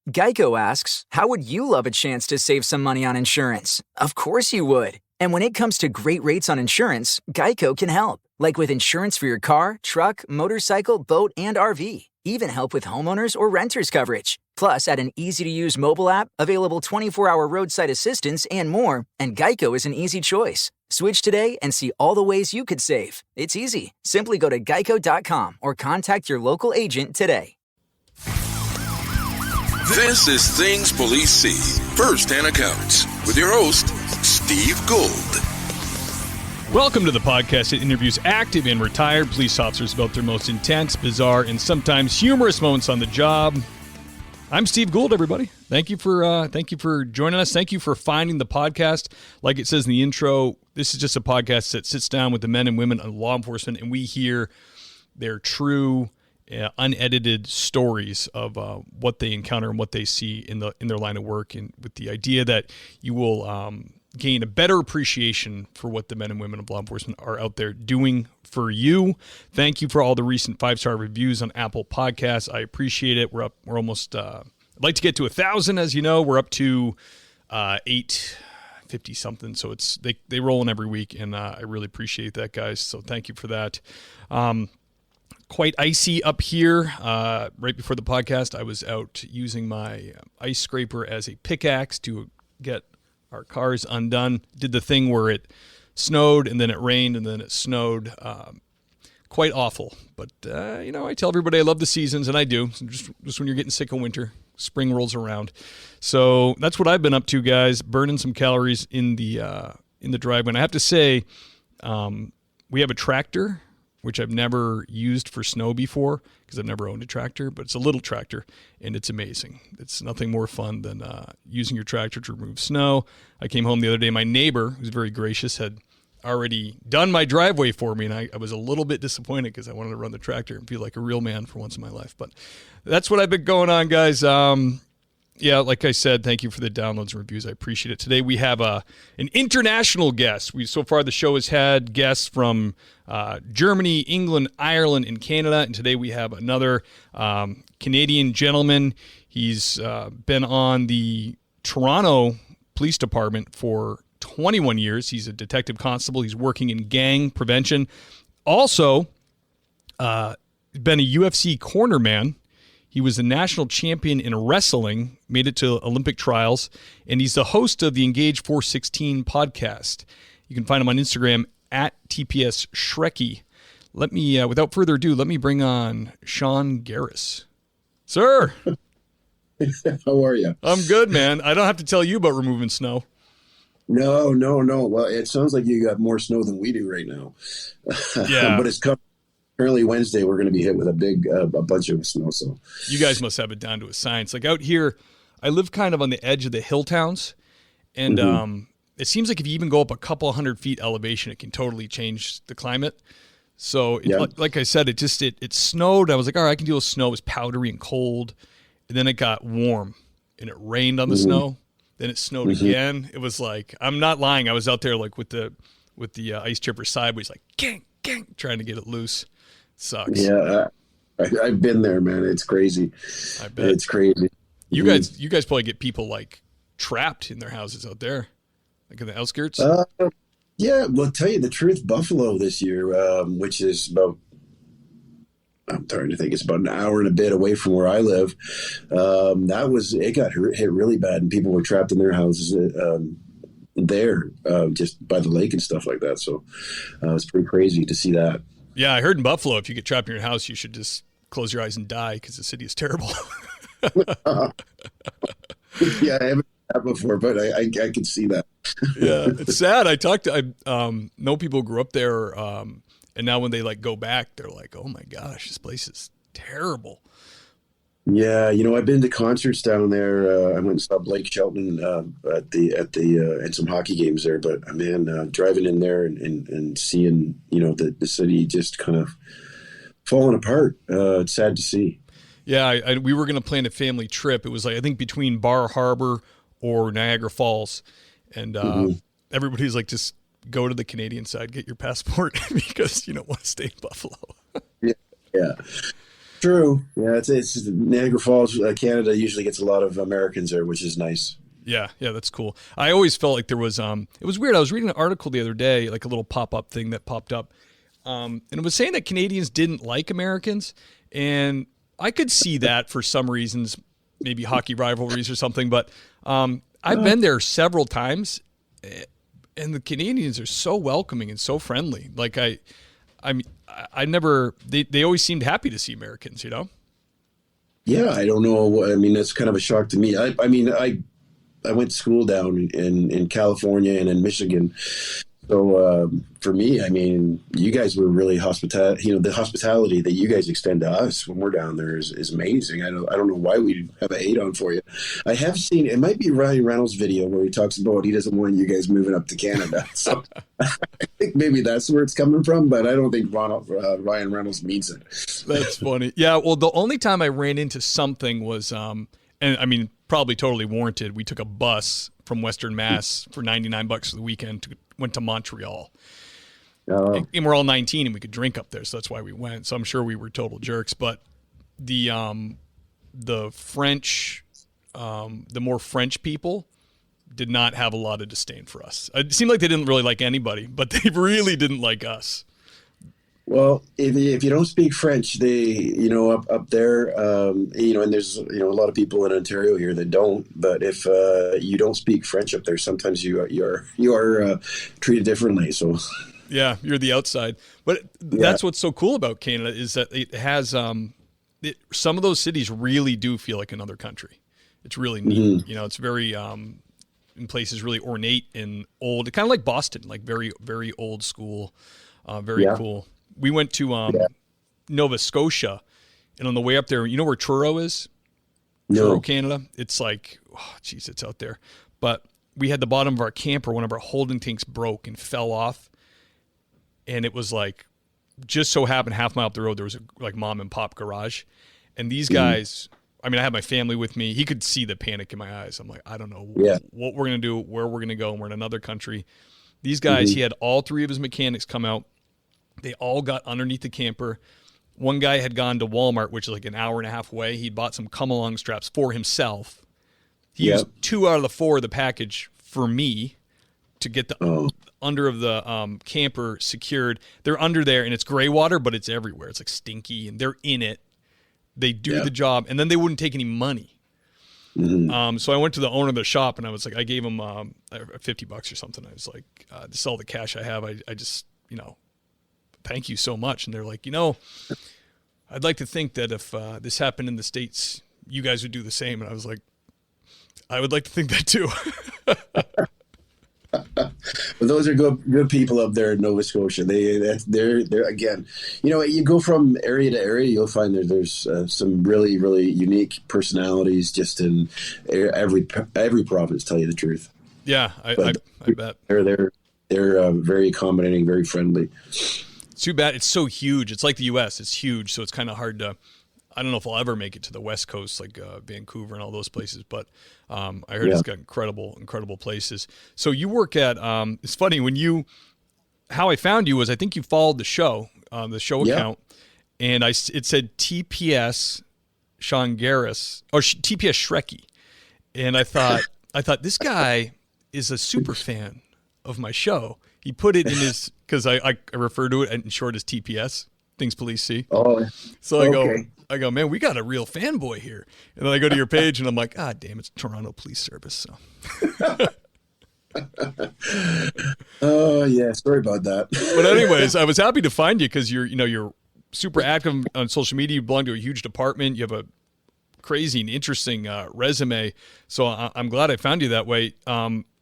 Geico asks, how would you love a chance to save some money on insurance? Of course you would. And when it comes to great rates on insurance, Geico can help. Like with insurance for your car, truck, motorcycle, boat, and RV. Even help with homeowners or renters coverage. Plus, add an easy-to-use mobile app, available 24-hour roadside assistance, and more, and Geico is an easy choice. Switch today and see all the ways you could save. It's easy. Simply go to geico.com or contact your local agent today. This is Things Police See, First-Hand Accounts, with your host, Steve Gould. Welcome to the podcast that interviews active and retired police officers about their most intense, bizarre, and sometimes humorous moments on the job. I'm Steve Gould, everybody. Thank you for joining us. Thank you for finding the podcast. Like it says in the intro, this is just a podcast that sits down with the men and women of law enforcement, and we hear their true, unedited stories of what they encounter and what they see in their line of work, and with the idea that you will gain a better appreciation for what the men and women of law enforcement are out there doing for you. Thank you for all the recent 5-star reviews on Apple Podcasts. I appreciate it. We're almost, I'd like to get to 1,000, as you know. We're up to 850 something. So they roll in every week, and I really appreciate that, guys. So thank you for that. Quite icy up here. Right before the podcast, I was out using my ice scraper as a pickaxe to get our cars undone. Did the thing where it snowed and then it rained and then it snowed. Quite awful. But, I tell everybody I love the seasons, and I do. Just when you're getting sick of winter, spring rolls around. So that's what I've been up to, guys, burning some calories in the driveway. And I have to say, we have a tractor, which I've never used for snow before because I've never owned a tractor, but it's a little tractor, and it's amazing. It's nothing more fun than using your tractor to remove snow. I came home the other day. My neighbor, who's very gracious, had already done my driveway for me, and I was a little bit disappointed because I wanted to run the tractor and feel like a real man for once in my life. But that's what I've been going on, guys. Yeah, like I said, thank you for the downloads and reviews. I appreciate it. Today we have an international guest. So far the show has had guests from Germany, England, Ireland, and Canada. And today we have another Canadian gentleman. He's been on the Toronto Police Department for 21 years. He's a detective constable. He's working in gang prevention. Also, been a UFC cornerman. He was the national champion in wrestling, made it to Olympic trials, and he's the host of the Engage 416 podcast. You can find him on Instagram at TPS Shrekky. Let me, without further ado, let me bring on Shawn Geris. Sir! How are you? I'm good, man. I don't have to tell you about removing snow. No. Well, it sounds like you got more snow than we do right now. Yeah. But it's coming. Apparently Wednesday we're going to be hit with a bunch of snow. So you guys must have it down to a science. Like out here, I live kind of on the edge of the hill towns, and it seems like if you even go up a couple 100 feet elevation, it can totally change the climate. So like I said, it snowed. I was like, all right, I can deal with snow. It was powdery and cold, and then it got warm, and it rained on the snow. Then it snowed again. It was like, I'm not lying. I was out there like with the ice chipper sideways, like gang, trying to get it loose. Sucks. Yeah, I've been there, man. It's crazy. I bet it's crazy. You guys probably get people like trapped in their houses out there, like in the outskirts. Yeah, well, tell you the truth, Buffalo this year, which is about, I'm trying to think, it's about an hour and a bit away from where I live. It got hit really bad, and people were trapped in their houses there, just by the lake and stuff like that. So it's pretty crazy to see that. Yeah, I heard in Buffalo, if you get trapped in your house, you should just close your eyes and die because the city is terrible. Yeah, I haven't heard that before, but I can see that. Yeah, it's sad. I know people who grew up there, and now when they like go back, they're like, "Oh my gosh, this place is terrible." Yeah, I've been to concerts down there. I went and saw Blake Shelton at some hockey games there. But man, driving in there and seeing the city just kind of falling apart. It's sad to see. Yeah, we were going to plan a family trip. It was like I think between Bar Harbor or Niagara Falls, and everybody's like, just go to the Canadian side, get your passport because you don't want to stay in Buffalo. Yeah. True. Yeah, it's Niagara Falls, Canada usually gets a lot of Americans there, which is nice. Yeah, that's cool. I always felt like there was it was weird. I was reading an article the other day, like a little pop-up thing that popped up. And it was saying that Canadians didn't like Americans, and I could see that for some reasons, maybe hockey rivalries or something, but I've been there several times, and the Canadians are so welcoming and so friendly. Like I never, they always seemed happy to see Americans, you know? Yeah, I don't know. I mean, that's kind of a shock to me. I mean, I went to school down in California and in Michigan. So for me, I mean, you guys were really hospitality. You know, the hospitality that you guys extend to us when we're down there is amazing. I don't know why we have a hate on for you. I have seen, it might be Ryan Reynolds' video where he talks about he doesn't want you guys moving up to Canada. So I think maybe that's where it's coming from, but I don't think Ryan Reynolds means it. That's funny. Yeah, well, the only time I ran into something was, and I mean, probably totally warranted. We took a bus from Western Mass for $99 for the weekend, went to Montreal. And we're all 19 and we could drink up there, so that's why we went. So I'm sure we were total jerks. But the French, the more French people did not have a lot of disdain for us. It seemed like they didn't really like anybody, but they really didn't like us. Well, if you don't speak French, up there, and there's, a lot of people in Ontario here that don't. But if you don't speak French up there, sometimes you are treated differently. So, yeah, you're the outside. But that's what's so cool about Canada is that it has some of those cities really do feel like another country. It's really neat. Mm-hmm. It's very in places really ornate and old, kind of like Boston, like very very old school, very cool. We went to Nova Scotia, and on the way up there, you know where Truro is? No. Truro, Canada. It's like, it's out there. But we had the bottom of our camper, one of our holding tanks broke and fell off, and it was like, just so happened half mile up the road there was a mom and pop garage, and these guys. I mean, I had my family with me. He could see the panic in my eyes. I'm like, I don't know what we're gonna do, where we're gonna go, and we're in another country. These guys, he had all three of his mechanics come out. They all got underneath the camper. One guy had gone to Walmart, which is like an hour and a half away. He'd bought some come-along straps for himself. He used 2 out of the 4 of the package for me to get the under of the camper secured. They're under there, and it's gray water, but it's everywhere. It's like stinky, and they're in it. They do the job, and then they wouldn't take any money. Mm-hmm. So I went to the owner of the shop, and I was like, I gave him $50 or something. I was like, this is all the cash I have. I just, thank you so much. And they're like, I'd like to think that if this happened in the States, you guys would do the same. And I was like, I would like to think that too. Well, those are good people up there in Nova Scotia. They're again, you go from area to area, you'll find there's some really, really unique personalities just in every province, tell you the truth. Yeah, I bet. They're very accommodating, very friendly. It's too bad. It's so huge. It's like the U.S. It's huge, so it's kind of hard to. I don't know if I'll ever make it to the West Coast, like Vancouver and all those places. But I heard it's got incredible places. So you work at. It's funny how I found you was I think you followed the show account, and it said TPS Shawn Geris or TPS Shrekky, and I thought this guy is a super fan of my show. He put it in his, because I refer to it in short as TPS, Things Police See. Oh, so I go, man, we got a real fanboy here. And then I go to your page and I'm like, damn, it's Toronto Police Service. So. Oh yeah, sorry about that. But anyways, I was happy to find you because you're super active on social media. You belong to a huge department. You have a crazy and interesting resume. So I'm glad I found you that way.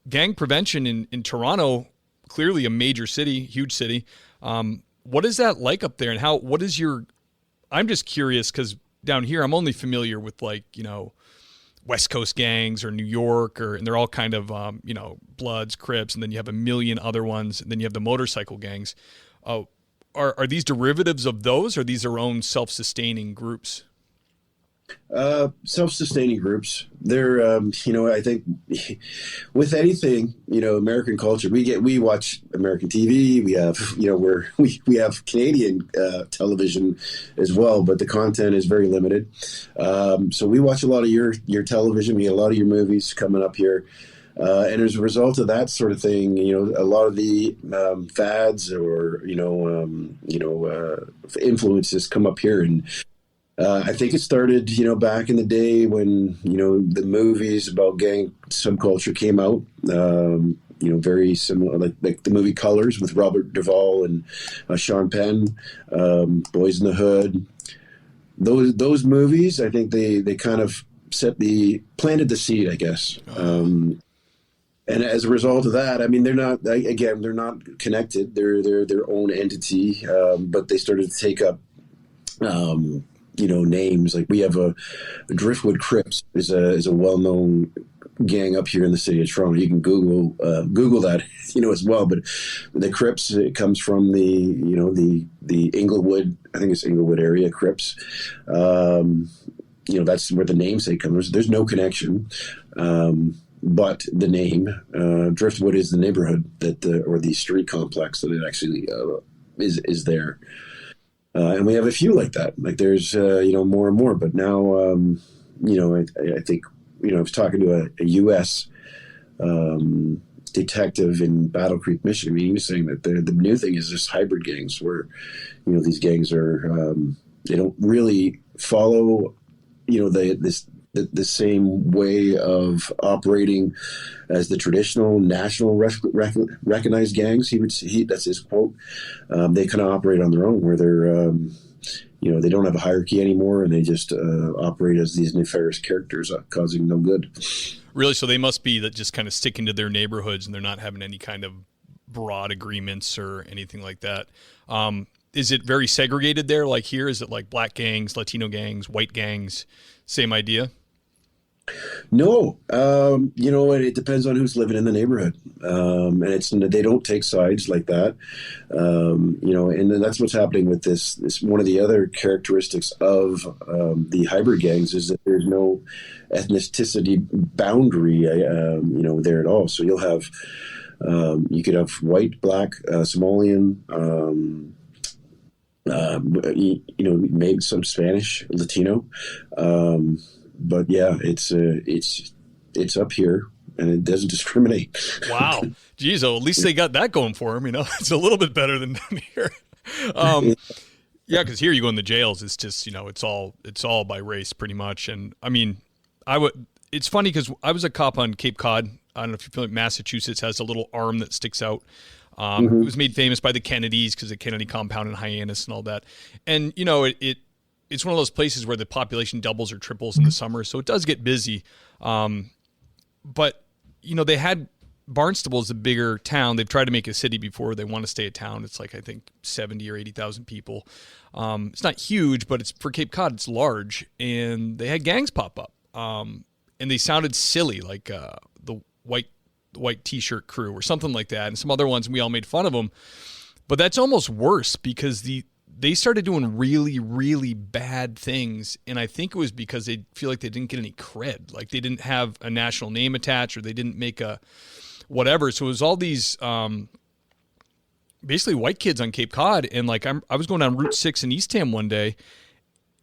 Gang prevention in Toronto, clearly a major city, huge city. What is that like up there, and I'm just curious because down here I'm only familiar with West Coast gangs or New York, and they're all kind of Bloods, Crips, and then you have a million other ones, and then you have the motorcycle gangs. Are these derivatives of those, or are these their own self-sustaining groups? Self-sustaining groups. They're, I think with anything, American culture, we watch American TV. We have, we have Canadian television as well, but the content is very limited. So we watch a lot of your television. We get a lot of your movies coming up here. And as a result of that sort of thing, a lot of the fads or influences come up here, and I think it started, back in the day when the movies about gang subculture came out. Very similar, like the movie Colors with Robert Duvall and Sean Penn, Boys in the Hood. Those movies, I think they kind of planted the seed, I guess. And as a result of that, I mean, they're not connected. They're their own entity, but they started to take up, names. Like we have a Driftwood Crips is a well-known gang up here in the city of Toronto. You can Google that, as well. But the Crips, it comes from the Inglewood, I think it's Inglewood area Crips. That's where the namesake comes. There's no connection. But the name Driftwood is the neighborhood or the street complex that it actually is there, and we have a few like that. Like there's more and more. But now I think I was talking to a U.S. Detective in Battle Creek, Michigan. I mean, he was saying that the new thing is this hybrid gangs where these gangs are they don't really follow the same way of operating as the traditional national recognized gangs. That's his quote. They kind of operate on their own, where they're they don't have a hierarchy anymore, and they just operate as these nefarious characters, causing no good. Really? So they must be that just kind of sticking to their neighborhoods, and they're not having any kind of broad agreements or anything like that. Is it very segregated there? Like here, is it like black gangs, Latino gangs, white gangs? Same idea? No, it depends on who's living in the neighborhood, and they don't take sides like that, and that's what's happening with this. One of the other characteristics of the hybrid gangs is that there's no ethnicity boundary, there at all. So you'll have, you could have white, black, Somalian. Maybe some Spanish, Latino, but yeah, it's up here and it doesn't discriminate. Wow, geez, at least they got that going for them. It's a little bit better than down here. Yeah, because here you go in the jails, it's just it's all by race pretty much. And I mean, it's funny because I was a cop on Cape Cod. I don't know if you feel like Massachusetts has a little arm that sticks out. It was made famous by the Kennedys because the Kennedy compound in Hyannis and all that. And, it's one of those places where the population doubles or triples in the summer. So it does get busy. But, they had Barnstable is a bigger town. They've tried to make a city before. They want to stay a town. It's like, I think 70 or 80,000 people. It's not huge, but it's for Cape Cod, it's large. And they had gangs pop up. And they sounded silly, like the white t-shirt crew or something like that, and some other ones, and we all made fun of them. But that's almost worse because they started doing really, really bad things, and I think it was because they feel like they didn't get any cred. Like they didn't have a national name attached, or they didn't make a whatever. So it was all these basically white kids on Cape Cod, and like I was going down Route 6 in Eastham one day,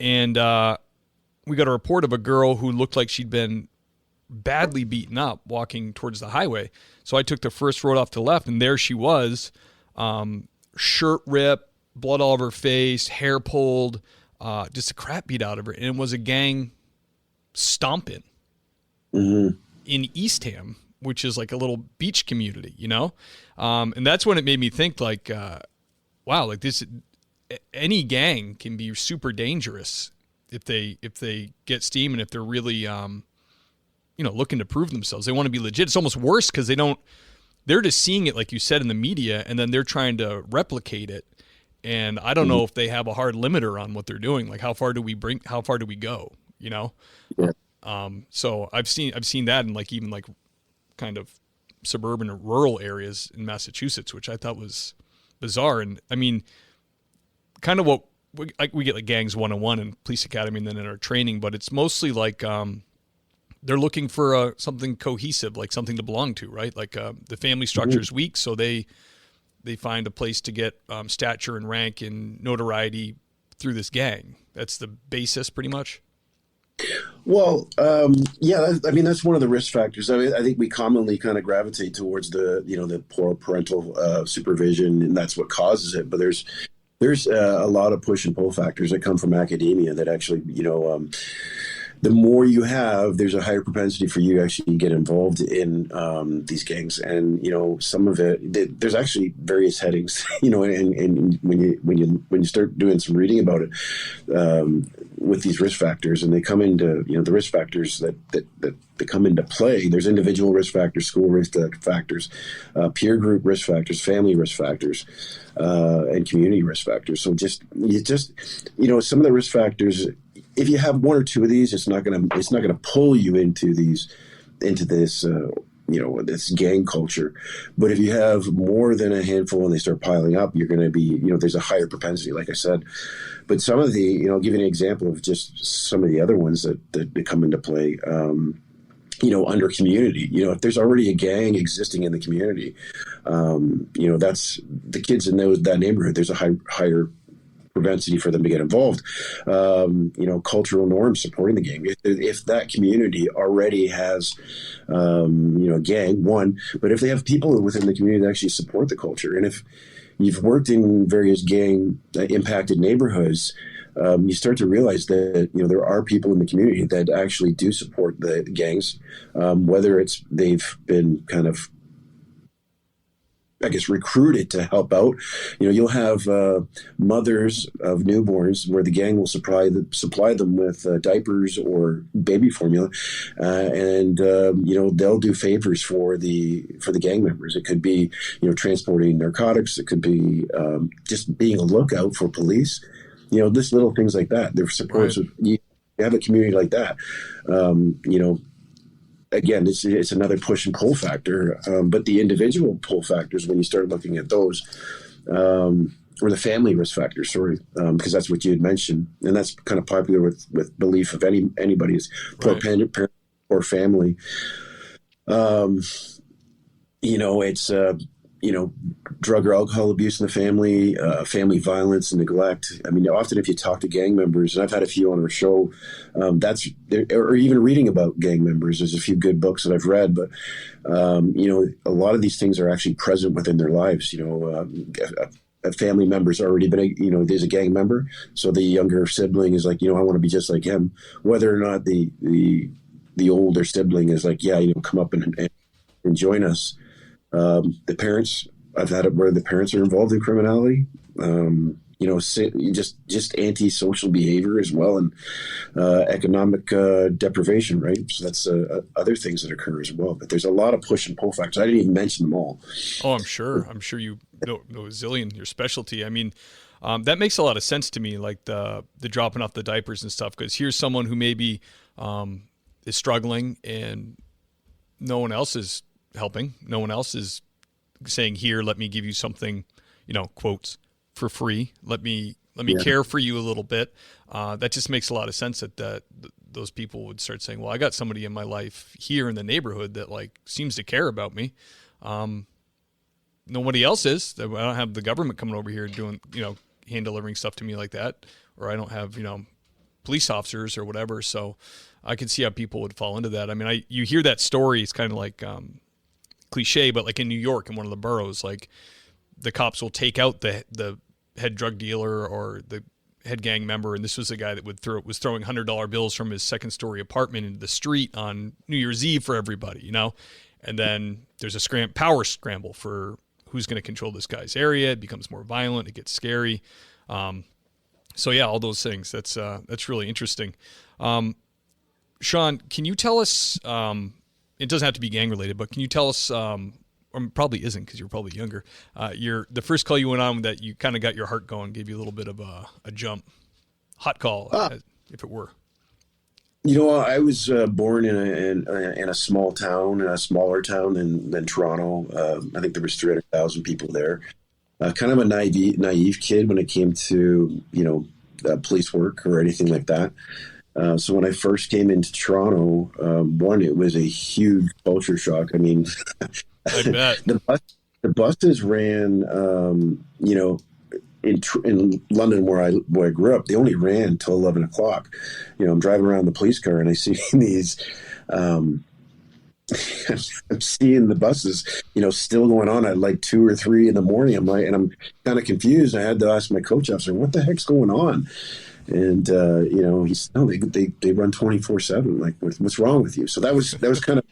and we got a report of a girl who looked like she'd been badly beaten up walking towards the highway. So I took the first road off to the left, and there she was, shirt ripped, blood all over her face, hair pulled, just a crap beat out of her. And it was a gang stomping in Eastham, which is like a little beach community, and that's when it made me think like, wow, like this, any gang can be super dangerous if they get steam, and if they're really looking to prove themselves. They want to be legit. It's almost worse because they're just seeing it, like you said, in the media, and then they're trying to replicate it. And I don't know if they have a hard limiter on what they're doing. Like, how far do we go? Yeah. So I've seen that in like even like kind of suburban or rural areas in Massachusetts, which I thought was bizarre. And I mean, kind of what we get like gangs 101 and police academy and then in our training, but it's mostly like they're looking for something cohesive, like something to belong to, right? Like the family structure is weak, so they find a place to get stature and rank and notoriety through this gang. That's the basis, pretty much. Well, yeah, I mean, that's one of the risk factors. I think we commonly kind of gravitate towards the poor parental supervision, and that's what causes it. But there's a lot of push and pull factors that come from academia that actually, the more you have, there's a higher propensity for you to actually get involved in these gangs. And, some of it, there's actually various headings, and when you start doing some reading about it, with these risk factors, and they come into, the risk factors that come into play, there's individual risk factors, school risk factors, peer group risk factors, family risk factors, and community risk factors. So some of the risk factors, if you have one or two of these, it's not gonna pull you into this this gang culture. But if you have more than a handful and they start piling up, you're going to be, there's a higher propensity, like I said. But some of the, I'll give you an example of just some of the other ones that come into play. Under community, if there's already a gang existing in the community, that's the kids in that neighborhood. There's a higher propensity for them to get involved. Cultural norms supporting the gang. If that community already has, gang, one, but if they have people within the community that actually support the culture, and if you've worked in various gang impacted neighborhoods, you start to realize that, there are people in the community that actually do support the gangs, whether they've been kind of, recruited to help out. You'll have mothers of newborns where the gang will supply them with diapers or baby formula, and they'll do favors for the gang members. It could be transporting narcotics. It could be just being a lookout for police. Just little things like that. They're supports. Right. You have a community like that. Again, it's another push and pull factor, but the individual pull factors, when you start looking at those, or the family risk factors, because that's what you had mentioned, and that's kind of popular with belief of anybody's poor parent or family. It's drug or alcohol abuse in the family, family violence and neglect. I mean, often if you talk to gang members, and I've had a few on our show, or even reading about gang members, there's a few good books that I've read, but, a lot of these things are actually present within their lives. A family member's already been, there's a gang member. So the younger sibling is like, I want to be just like him, whether or not the older sibling is like, yeah, come up and join us. The parents, I've had it where the parents are involved in criminality, just antisocial behavior as well, and economic deprivation, right? So that's other things that occur as well. But there's a lot of push and pull factors. I didn't even mention them all. Oh, I'm sure you know a zillion, your specialty. I mean, that makes a lot of sense to me, like the dropping off the diapers and stuff, because here's someone who maybe is struggling and no one else is helping. No one else is saying, here, let me give you something, quotes, for free. Let me care for you a little bit. That just makes a lot of sense that those people would start saying, well, I got somebody in my life here in the neighborhood that seems to care about me. Nobody else is. I don't have the government coming over here doing, hand delivering stuff to me like that, or I don't have, police officers or whatever. So I can see how people would fall into that. I mean, you hear that story. It's kind of like, cliche, but like in New York, in one of the boroughs, like the cops will take out the head drug dealer or the head gang member, and this was a guy that was throwing $100 bills from his second story apartment into the street on New Year's Eve for everybody, and then there's a power scramble for who's going to control this guy's area. It becomes more violent, it gets scary. So yeah, all those things. That's really interesting. Shawn, can you tell us? It doesn't have to be gang related, but can you tell us, or probably isn't because you're probably younger, the first call you went on that you kind of got your heart going, gave you a little bit of a jump, hot call, if it were. I was born in a small town, a smaller town than Toronto. I think there was 300,000 people there. Kind of a naive kid when it came to, police work or anything like that. So when I first came into Toronto, one, it was a huge culture shock. I mean, I bet. the buses ran, in London where I grew up, they only ran till 11 o'clock. I'm driving around the police car and I see these, I'm seeing the buses, still going on at like 2 or 3 in the morning. I'm kind of confused. I had to ask my coach officer, what the heck's going on? And, he's, no, they run 24/7. Like, what's wrong with you? So that was kind of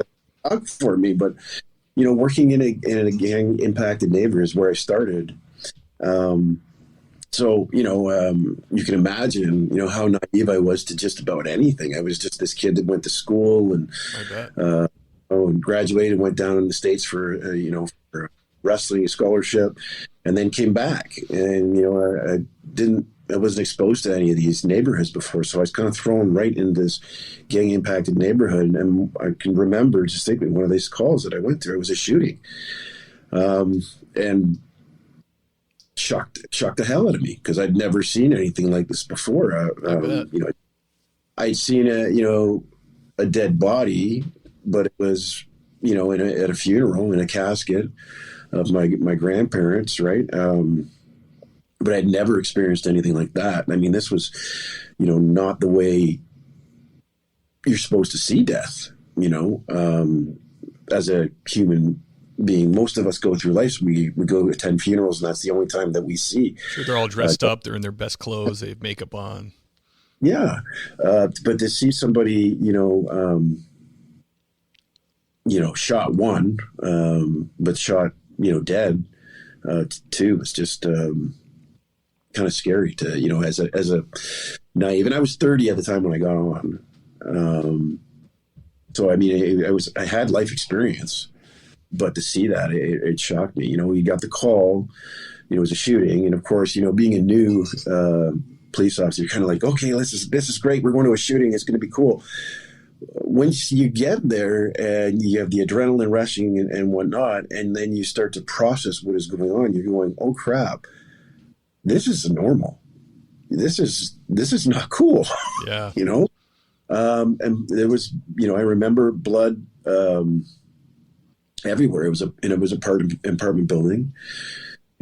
up for me, but, working in a gang impacted neighborhood is where I started. So, you can imagine, how naive I was to just about anything. I was just this kid that went to school and, and graduated, went down in the States for a wrestling scholarship, and then came back. And, I wasn't exposed to any of these neighborhoods before. So I was kind of thrown right in this gang impacted neighborhood. And I can remember distinctly one of these calls that I went through. It was a shooting. And shocked the hell out of me because I'd never seen anything like this before. I'd seen a dead body, but it was, at a funeral in a casket of my grandparents. Right. But I'd never experienced anything like that. I mean, this was, not the way you're supposed to see death, as a human being. Most of us go through life. We go attend funerals, and that's the only time that we see. Sure, they're all dressed up. They're in their best clothes. They have makeup on. Yeah. But to see somebody, shot one, but shot, dead, two, it's just, kind of scary to, as a naive, and I was 30 at the time when I got on. So, I mean, I had life experience, but to see that, it shocked me. You got the call, it was a shooting. And of course, being a new, police officer, you're kind of like, okay, this is great. We're going to a shooting. It's going to be cool. Once you get there and you have the adrenaline rushing and whatnot, and then you start to process what is going on, you're going, oh crap. This is normal. This is not cool. Yeah. And there was, I remember blood everywhere. It was a apartment building.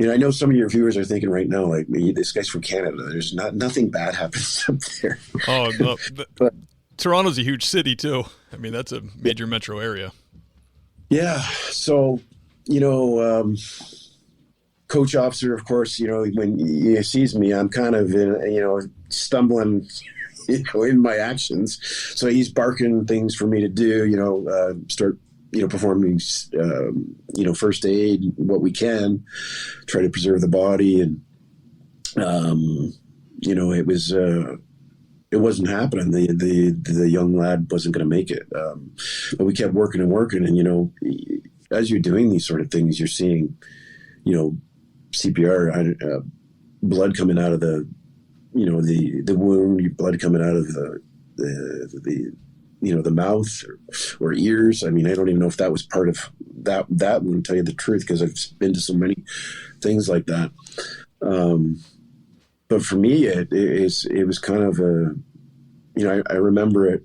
I know some of your viewers are thinking right now, like, this guy's from Canada. There's nothing bad happens up there. Oh no, but Toronto's a huge city too. I mean, that's a major metro area. Yeah. So, coach officer, of course, when he sees me, I'm kind of, stumbling, in my actions. So he's barking things for me to do, start, performing, first aid, what we can, try to preserve the body. And, it wasn't happening. The young lad wasn't going to make it. But we kept working. And, as you're doing these sort of things, you're seeing, CPR, blood coming out of the wound, blood coming out of the mouth or ears. I mean, I don't even know if that was part of that wound, to tell you the truth, because I've been to so many things like that. But for me, it was kind of I remember it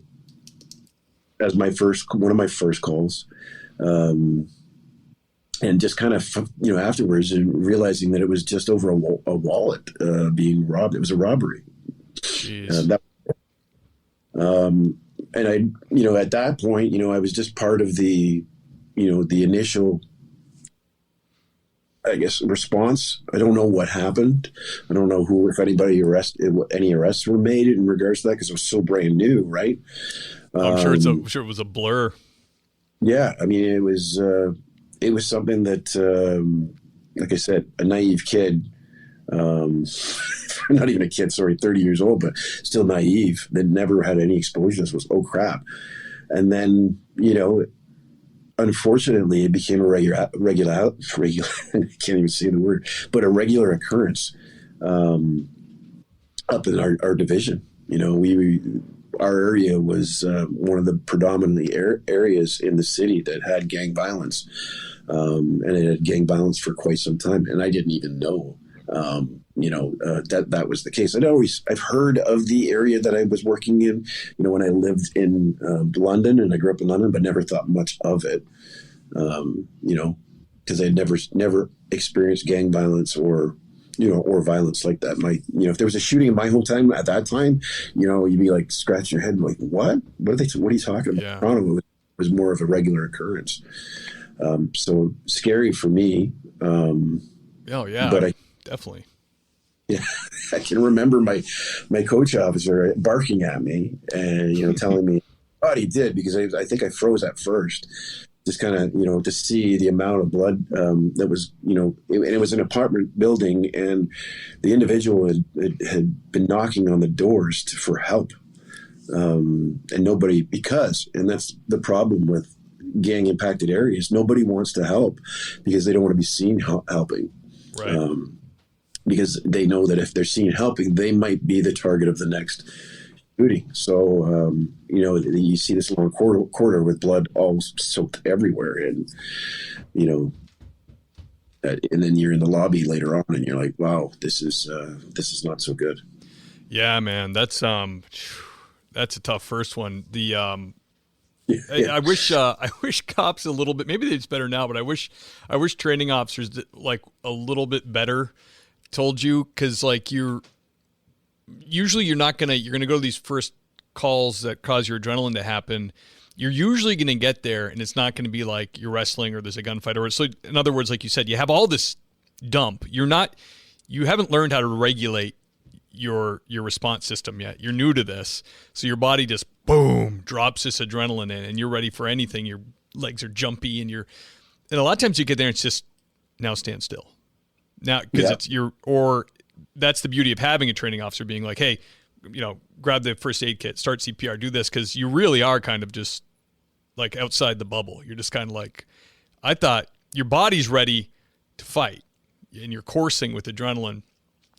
as one of my first calls. And just kind of, afterwards, and realizing that it was just over a wallet being robbed. It was a robbery. And I, at that point, I was just part of the, the initial, I guess, response. I don't know what happened. I don't know if any arrests were made in regards to that, because it was so brand new, right? I'm sure it was a blur. Yeah, I mean, it was something that, like I said, a naive kid, not even a kid, 30 years old, but still naive, that never had any exposure. This was, oh crap. And then, unfortunately, it became a regular, I can't even say the word, but a regular occurrence up in our division. Our area was one of the predominantly areas in the city that had gang violence. And it had gang violence for quite some time. And I didn't even know. that was the case. I've heard of the area that I was working in, when I lived in London, and I grew up in London, but never thought much of it, because I never experienced gang violence or violence like that. If there was a shooting in my hometown at that time, you'd be like scratching your head like, what are you talking about? Yeah. Toronto was more of a regular occurrence. So scary for me. Oh yeah, but definitely. Yeah, I can remember my coach officer barking at me and telling me what he did, because I think I froze at first, just kind of to see the amount of blood that was it was an apartment building, and the individual had been knocking on the doors for help, and nobody, and that's the problem with gang impacted areas. Nobody wants to help because they don't want to be seen helping. Right. Because they know that if they're seen helping, they might be the target of the next shooting. So, you see this long corridor with blood all soaked everywhere. And, and then you're in the lobby later on and you're like, wow, this is not so good. Yeah, man, that's a tough first one. I wish cops a little bit, maybe it's better now, but I wish training officers like a little bit better told you, because like you're gonna go to these first calls that cause your adrenaline to happen. You're usually gonna get there and it's not gonna be like you're wrestling or there's a gunfight, or so in other words, like you said, you have all this dump. You haven't learned how to regulate your response system yet. You're new to this, so your body just boom drops this adrenaline in and you're ready for anything. Your legs are jumpy and a lot of times you get there and it's just, now stand still. Now, because that's the beauty of having a training officer being like, hey, grab the first aid kit, start CPR, do this, because you really are kind of just like outside the bubble. You're just kind of like, I thought your body's ready to fight and you're coursing with adrenaline,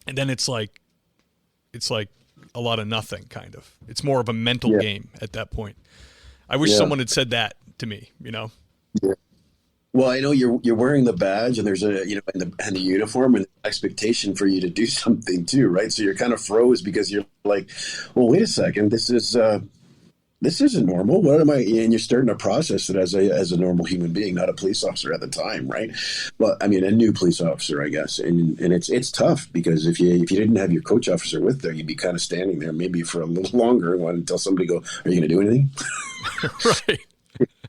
and then it's like a lot of nothing, kind of. It's more of a mental game at that point. I wish someone had said that to me, Yeah. Well, I know you're wearing the badge and there's and the uniform and the expectation for you to do something too, right? So you're kind of froze because you're like, well, wait a second, this isn't normal. What am I? And you're starting to process it as a normal human being, not a police officer at the time, right? Well, I mean, a new police officer, I guess, and it's tough because if you didn't have your coach officer with there, you'd be kind of standing there maybe for a little longer until somebody go, "Are you going to do anything?" Right.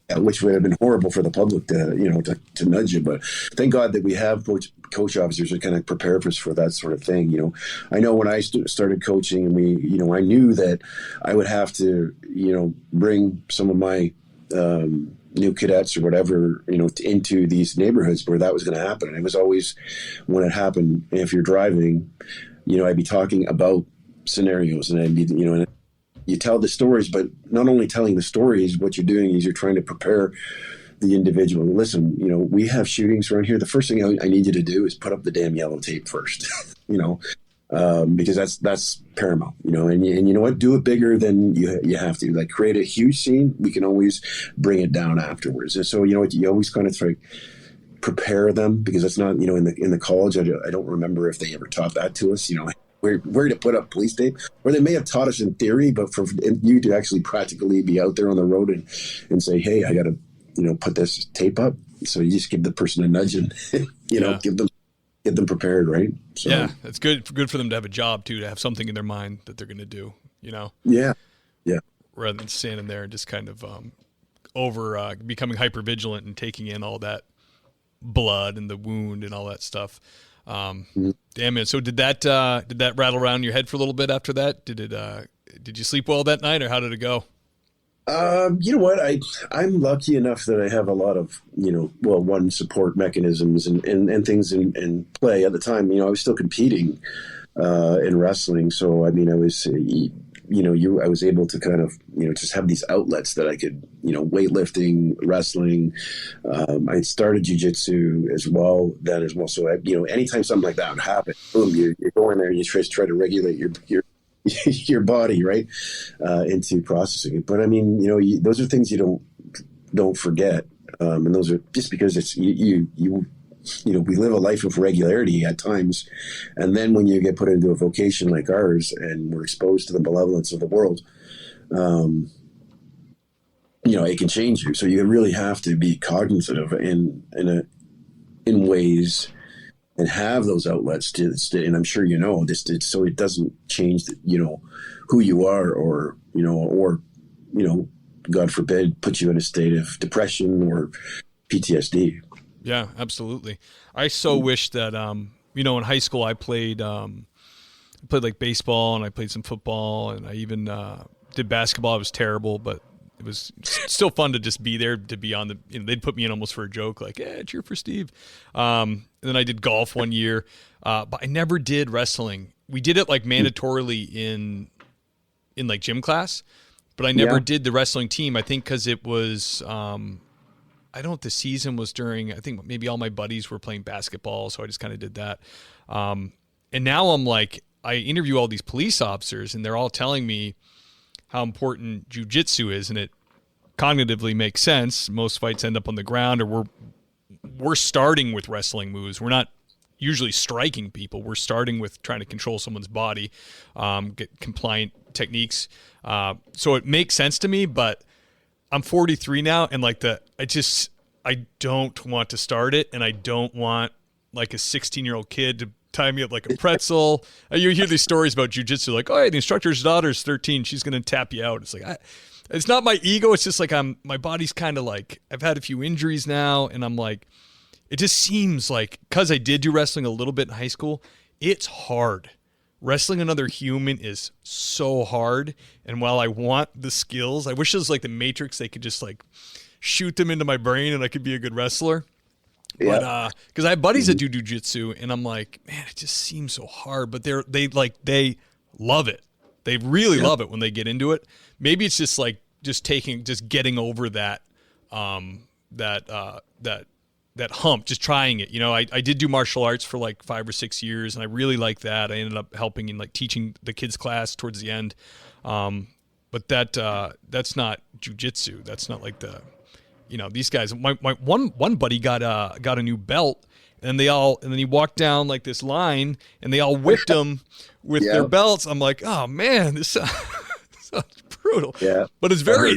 Yeah, which would have been horrible for the public to nudge you. But thank God that we have coach officers that kind of prepare us for that sort of thing. I know when I started coaching, and I knew that I would have to, bring some of my new cadets or whatever, into these neighborhoods where that was going to happen. And it was always when it happened, if you're driving, I'd be talking about scenarios, and I'd be, and you tell the stories, but not only telling the stories, what you're doing is you're trying to prepare the individual. Listen, we have shootings around here. The first thing I need you to do is put up the damn yellow tape first, because that's paramount, and you know what, do it bigger than you have to, like create a huge scene. We can always bring it down afterwards. And so, you always kind of try to prepare them, because it's not, in the college, I don't remember if they ever taught that to us, where to put up police tape, or they may have taught us in theory, but for you to actually practically be out there on the road and say, hey, I got to, put this tape up. So you just give the person a nudge and, get them prepared. Right. So, yeah. It's good for them to have a job too, to have something in their mind that they're going to do, Yeah. Yeah. Rather than standing there and just kind of, becoming hyper vigilant and taking in all that blood and the wound and all that stuff. Damn it. So did that rattle around your head for a little bit after that? Did you sleep well that night, or how did it go? You know what? I'm lucky enough that I have a lot of, support mechanisms and things in play at the time. I was still competing, in wrestling. So, I was, I was able to kind of, just have these outlets that I could, weightlifting, wrestling. I started jujitsu as well then as well. So, anytime something like that would happen, boom, you're going there and you try to regulate your body, right, into processing it. But those are things you don't forget. And those are just because it's you we live a life of regularity at times. And then when you get put into a vocation like ours and we're exposed to the malevolence of the world, it can change you. So you really have to be cognizant of it in ways and have those outlets to stay. And I'm sure, so it doesn't change, who you are or God forbid, put you in a state of depression or PTSD. Yeah, absolutely. I so wish that, in high school I played like baseball and I played some football and I even did basketball. I was terrible, but it was still fun to just be there, to be on the, they'd put me in almost for a joke, like, cheer for Steve. And then I did golf one year, but I never did wrestling. We did it like mandatorily in like gym class, but I never did the wrestling team. I think because it was, I don't know if the season was during, I think maybe all my buddies were playing basketball, so I just kind of did that. And now I'm like, I interview all these police officers, and they're all telling me how important jujitsu is, and it cognitively makes sense. Most fights end up on the ground, or we're starting with wrestling moves. We're not usually striking people. We're starting with trying to control someone's body, get compliant techniques. So it makes sense to me, but I'm 43 now, and like I don't want to start it, and I don't want like a 16-year-old kid to tie me up like a pretzel. You hear these stories about jujitsu, like, the instructor's daughter's 13, she's going to tap you out. It's like, it's not my ego. It's just like my body's kind of like, I've had a few injuries now, and I'm like, it just seems like, because I did do wrestling a little bit in high school, it's hard. Wrestling another human is so hard. And while I want the skills, I wish it was like the Matrix. They could just like shoot them into my brain and I could be a good wrestler. Yeah. But because I have buddies that do jujitsu, and I'm like, man, it just seems so hard. But they love it. They really love it when they get into it. Maybe it's just like just getting over that that hump, just trying it. I did do martial arts for like 5 or 6 years, and I really liked that. I ended up helping in like teaching the kids class towards the end. But that's not jujitsu. That's not like these guys. My one buddy got a new belt, and then he walked down like this line, and they all whipped him with their belts. I'm like, oh man, this sounds brutal. Yeah, but it's very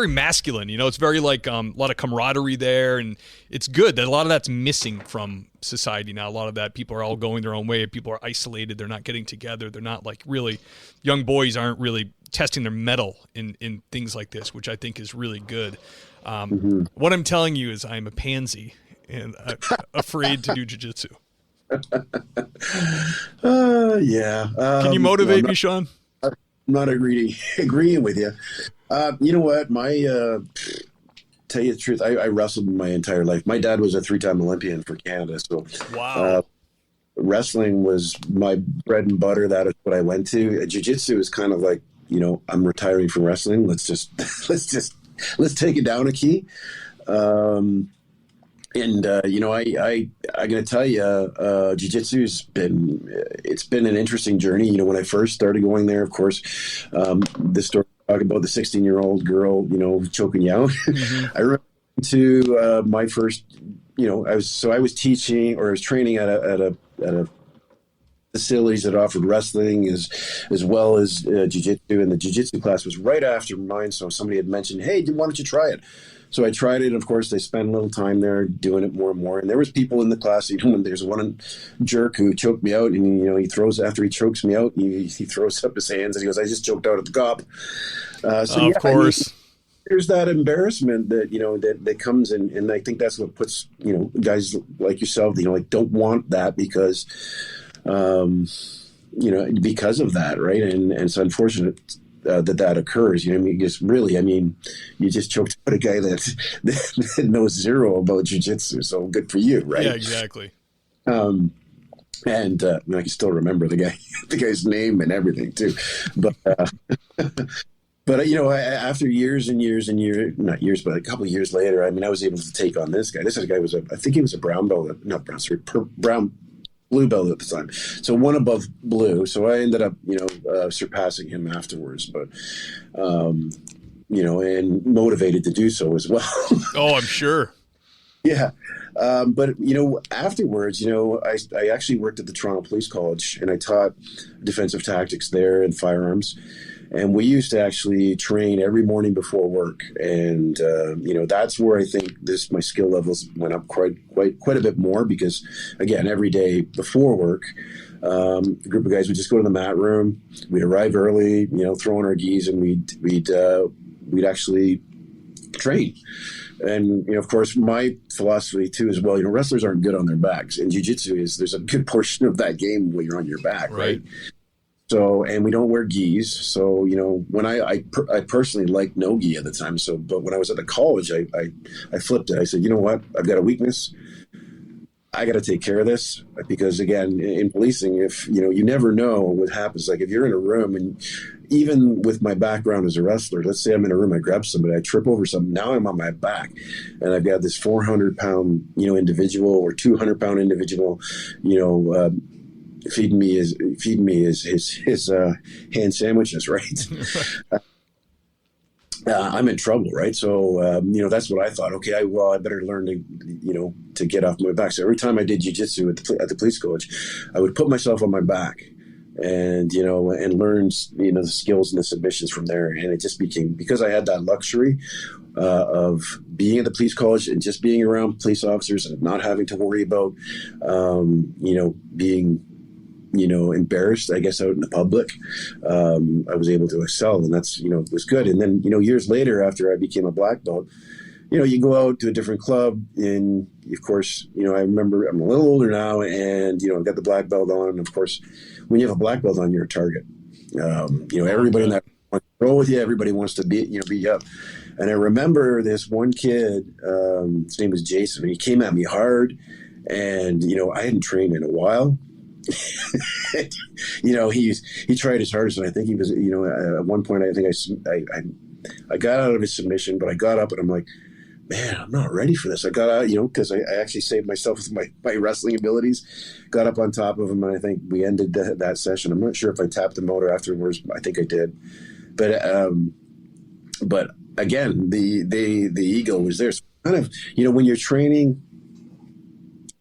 masculine. It's very like a lot of camaraderie there, and it's good that a lot of that's missing from society now. A lot of that, people are all going their own way. People are isolated. They're not getting together. They're not like really, young boys aren't really testing their mettle in things like this, which I think is really good. What I'm telling you is I'm a pansy and I'm afraid to do jiu-jitsu. Can you motivate me, Shawn? I'm not agreeing with you. You know what? Tell you the truth, I wrestled my entire life. My dad was a 3-time Olympian for Canada. So wow. Wrestling was my bread and butter. That is what I went to. Jiu-jitsu is kind of like, I'm retiring from wrestling. Let's take it down a key. I'm going to tell you, jiu-jitsu's been an interesting journey. When I first started going there, of course, the story talking about the 16-year-old girl, choking you out. Mm-hmm. I remember to my first, I was teaching, or I was training at a facilities that offered wrestling as well as jiu-jitsu, and the jiu-jitsu class was right after mine. So somebody had mentioned, hey, why don't you try it? So I tried it. Of course, they spent a little time there doing it more and more. And there was people in the class, when there's one jerk who choked me out, and he throws, after he chokes me out, he throws up his hands and he goes, I just choked out at the cop. Of course. There's that embarrassment that comes in, and I think that's what puts, guys like yourself, don't want that because because of that, right? And it's unfortunate that occurs. You just choked out a guy that knows zero about jiu-jitsu. So good for you, right? Yeah, exactly. And I can still remember the guy's name and everything too. But after years and years and years, not years, but a couple of years later, I was able to take on this guy. This guy was I think he was a brown belt, not brown, sorry, blue belt at the time. So one above blue. So I ended up, surpassing him afterwards, but, and motivated to do so as well. Oh, I'm sure. Yeah. But, afterwards, I actually worked at the Toronto Police College, and I taught defensive tactics there and firearms. And we used to actually train every morning before work. And, that's where I think my skill levels went up quite a bit more because, again, every day before work, a group of guys would just go to the mat room. We'd arrive early, throw on our gis, and we'd actually train. And, of course, my philosophy, too, is, well, wrestlers aren't good on their backs. And jiu-jitsu there's a good portion of that game where you're on your back, right? So, and we don't wear gis. So, when I personally liked no gi at the time. So, but when I was at the college, I flipped it. I said, you know what? I've got a weakness. I got to take care of this because, again, in policing, if, you never know what happens. Like if you're in a room, and even with my background as a wrestler, let's say I'm in a room, I grab somebody, I trip over something. Now I'm on my back and I've got this 400-pound, individual or 200-pound individual, feeding me his hand sandwiches, right? I'm in trouble, right? So, that's what I thought. Okay, I better learn to get off my back. So every time I did jiu-jitsu at the police college, I would put myself on my back and, and learn, the skills and the submissions from there. And it just became, because I had that luxury of being at the police college and just being around police officers and not having to worry about, being embarrassed, I guess, out in the public. I was able to excel, and that's, was good. And then, years later, after I became a black belt, you go out to a different club, and of course, I remember I'm a little older now, and, I've got the black belt on. And of course, when you have a black belt on, you're a target. Everybody in that wants to roll with you. Everybody wants to beat you up. And I remember this one kid, his name was Jason, and he came at me hard, and, I hadn't trained in a while. He tried his hardest, and I think he was, at one point, I think I got out of his submission, but I got up and I'm like, man, I'm not ready for this. I got out, because I actually saved myself with my wrestling abilities, got up on top of him, and I think we ended that session. I'm not sure if I tapped him out afterwards. I think I did, but again, the ego was there. So kind of, when you're training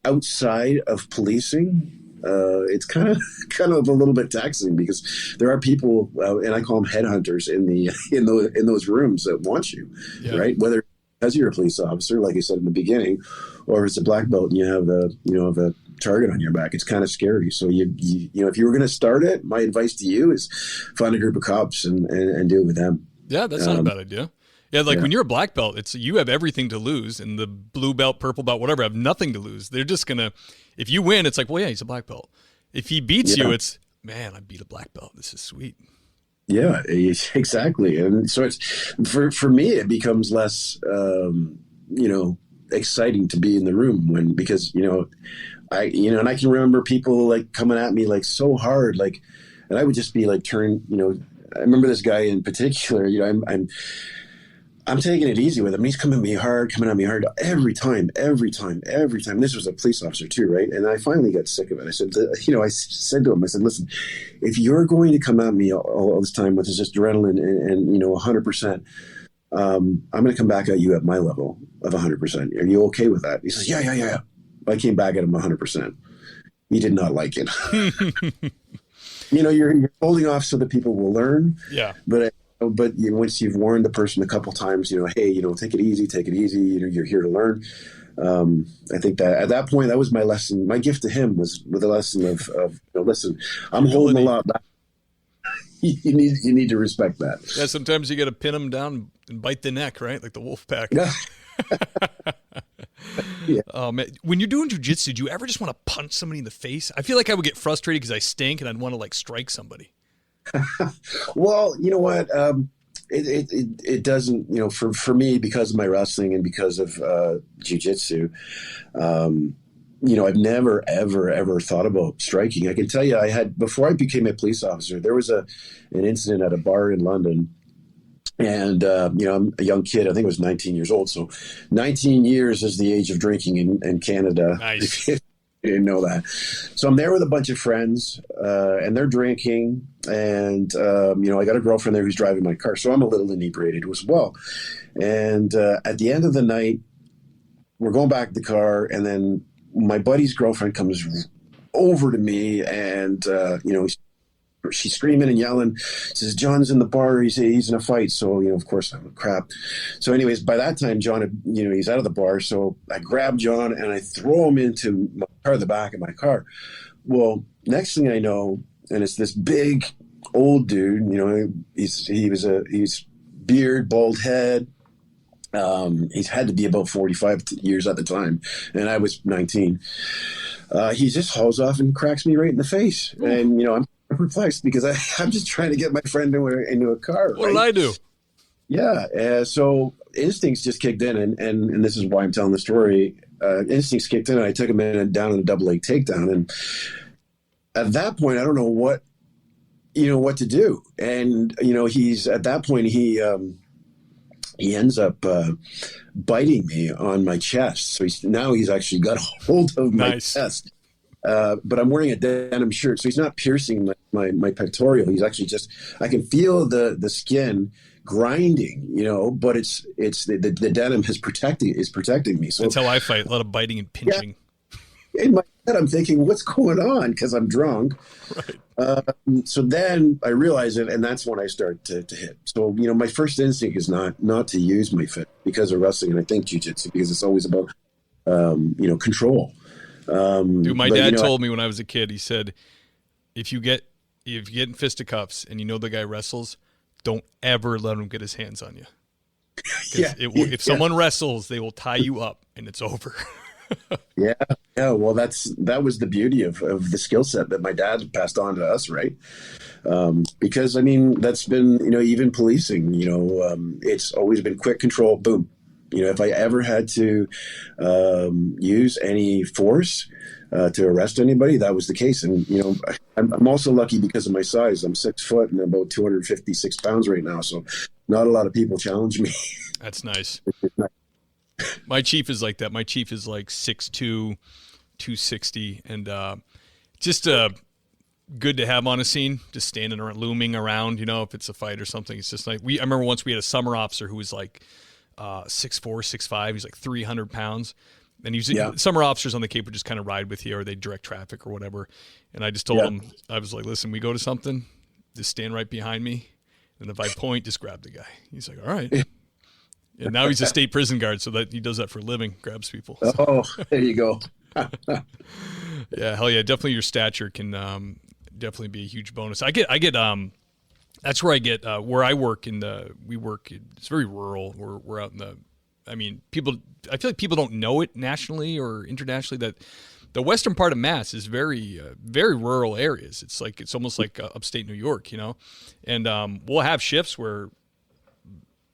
outside of policing, it's kind of a little bit taxing because there are people, and I call them headhunters in those rooms that want you, right? Whether because you're a police officer, like I said in the beginning, or if it's a black belt and you have a target on your back, it's kind of scary. So if you were going to start it, my advice to you is find a group of cops and do it with them. Yeah, that's not a bad idea. Yeah, when you're a black belt, you have everything to lose, and the blue belt, purple belt, whatever, have nothing to lose. They're just gonna, if you win, it's like, well, yeah, he's a black belt. If he beats you, it's, man, I beat a black belt. This is sweet. Yeah, exactly. And so it's for me, it becomes less, exciting to be in the room because I can remember people like coming at me like so hard, like, and I would just be like I remember this guy in particular. I'm taking it easy with him. He's coming at me hard every time. This was a police officer too, right? And I finally got sick of it. I said, I said to him, listen, if you're going to come at me all this time with this adrenaline and 100%, I'm going to come back at you at my level of 100%. Are you okay with that? He says, yeah. I came back at him 100%. He did not like it. You're holding off so that people will learn. Yeah. But once you've warned the person a couple times, hey, take it easy. You're here to learn. I think that at that point, that was my lesson. My gift to him was with a lesson of listen, I'm holding a lot back. You need to respect that. Yeah, sometimes you got to pin them down and bite the neck, right? Like the wolf pack. Yeah. Man. When you're doing jiu-jitsu, do you ever just want to punch somebody in the face? I feel like I would get frustrated because I stink and I'd want to strike somebody. Well, you know what? It doesn't, for me, because of my wrestling and because of jiu-jitsu, I've never, ever thought about striking. I can tell you, before I became a police officer, there was an incident at a bar in London. And, I'm a young kid. I think I was 19 years old. So 19 years is the age of drinking in Canada. Nice. I didn't know that. So I'm there with a bunch of friends, and they're drinking. And, I got a girlfriend there who's driving my car. So I'm a little inebriated as well. And at the end of the night, we're going back to the car, and then my buddy's girlfriend comes over to me, and she's screaming and yelling. Says, John's in the bar. He's in a fight. So, of course, I'm crap. So anyways, by that time, John, he's out of the bar. So I grab John and I throw him into my car, the back of my car. Well, next thing I know, and it's this big old dude, he's beard, bald head. He's had to be about 45 years at the time. And I was 19. He just hauls off and cracks me right in the face. Ooh. And, I'm perplexed because I'm just trying to get my friend into a car. What did I do? Yeah. So instincts just kicked in, and this is why I'm telling the story. Instincts kicked in, and I took him down in a double leg takedown. And at that point, I don't know what to do. And, he's at that point, he ends up biting me on my chest. So he's actually got a hold of my chest. But I'm wearing a denim shirt, so he's not piercing my pectoral. He's actually I can feel the skin grinding, but it's the denim is protecting me. So that's how I fight, a lot of biting and pinching. Yeah. In my head, I'm thinking, what's going on? Because I'm drunk. Right. So then I realize it, and that's when I start to hit. So, my first instinct is not to use my fist because of wrestling, and I think jiu-jitsu, because it's always about, control. Dude, my dad told me when I was a kid, he said, if you get in fisticuffs and the guy wrestles, don't ever let him get his hands on you. If someone wrestles, they will tie you up and it's over. Yeah. Well, that was the beauty of the skill set that my dad passed on to us, right? Because that's been, even policing, it's always been quick control, boom. If I ever had to use any force to arrest anybody, that was the case. And, I'm also lucky because of my size. I'm 6 foot and about 256 pounds right now. So not a lot of people challenge me. That's nice. My chief is like that. My chief is like 6'2", 260. And just good to have on a scene, just standing around, looming around, if it's a fight or something. It's just like I remember once we had a summer officer who was like, 6'4", 6'5", he's like 300 pounds. And summer officers on the Cape would just kind of ride with you, or they direct traffic or whatever. And I just told him, I was like, listen, we go to something, just stand right behind me. And if I point, just grab the guy. He's like, all right. And now he's a state prison guard, so that he does that for a living, grabs people. So. Oh, there you go. Yeah, hell yeah. Definitely your stature can definitely be a huge bonus. I get that's where I get where I work it's very rural. We're out in I feel like people don't know it nationally or internationally that the western part of Mass is very, very rural areas. It's almost like upstate New York, and we'll have shifts where,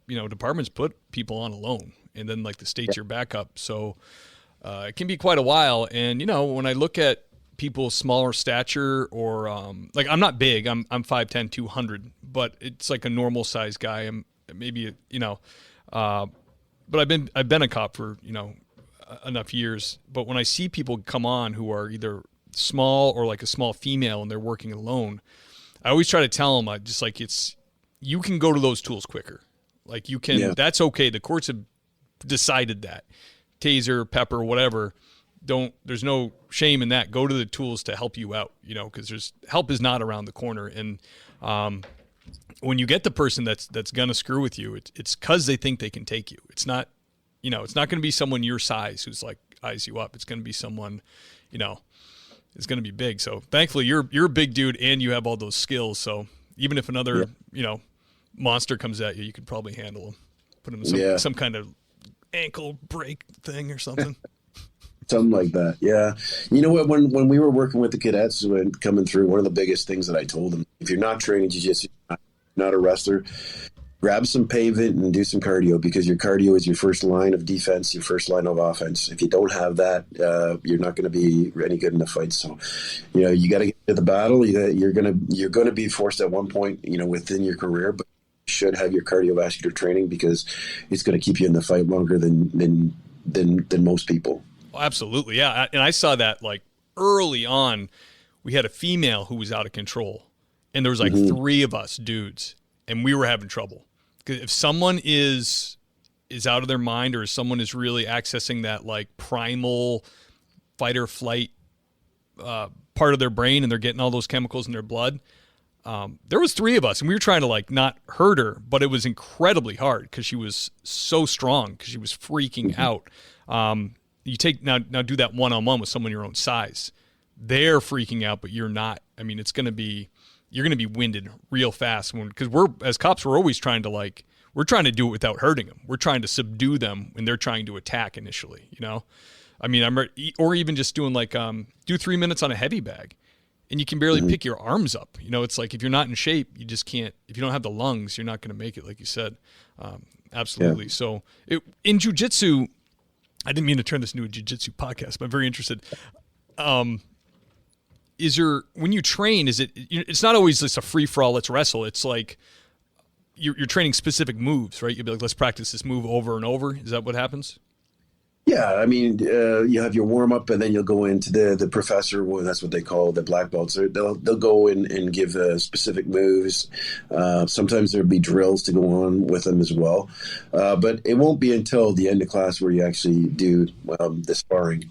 departments put people on alone, and then like the state's your backup. So it can be quite a while. And, when I look at people smaller stature or I'm not big, I'm 5'10", 200, but it's like a normal size guy. I'm maybe, but I've been a cop for, enough years. But when I see people come on who are either small or like a small female and they're working alone, I always try to tell them, you can go to those tools quicker. Like you can, that's okay. The courts have decided that. Taser, pepper, whatever. There's no shame in that. Go to the tools to help you out, because help is not around the corner. And when you get the person that's gonna screw with you, it's because they think they can take you. It's not, it's not gonna be someone your size who's like eyes you up. It's gonna be someone, is gonna be big. So thankfully you're a big dude and you have all those skills. So even if another monster comes at you, you could probably handle him. Put him in some kind of ankle break thing or something. Something like that, yeah. You know what? When we were working with the cadets and coming through, one of the biggest things that I told them: if you're not training jiu-jitsu, not a wrestler, grab some pavement and do some cardio, because your cardio is your first line of defense, your first line of offense. If you don't have that, you're not going to be any good in the fight. So, you got to get to the battle. You're going to be forced at one point, within your career, but you should have your cardiovascular training because it's going to keep you in the fight longer than most people. Absolutely, yeah. And I saw that like early on. We had a female who was out of control, and there was like 3 of us dudes, and we were having trouble. Because if someone is is out of their mind, or someone is really accessing that like primal fight or flight part of their brain, and they're getting all those chemicals in their blood. There was 3 of us, and we were trying to like not hurt her, but it was incredibly hard because she was so strong, because she was freaking out. You take now do that one-on-one with someone your own size. They're freaking out, but you're not. I mean, you're going to be winded real fast, because we're, as cops, we're always trying to we're trying to do it without hurting them. We're trying to subdue them when they're trying to attack initially, you know? I mean, or even just doing do 3 minutes on a heavy bag, and you can barely pick your arms up. You know, it's like if you're not in shape, you just can't. If you don't have the lungs, you're not going to make it, like you said. Absolutely. Yeah. So in jiu-jitsu, I didn't mean to turn this into a jiu-jitsu podcast, but I'm very interested. Is there, when you train, it's not always just a free-for-all, let's wrestle. It's like you're training specific moves, right? You'll be like, let's practice this move over and over. Is that what happens? Yeah, I mean, you have your warm up, and then you'll go into the professor. Well, that's what they call the black belts. They'll go in and give specific moves. Sometimes there'll be drills to go on with them as well. But it won't be until the end of class where you actually do the sparring.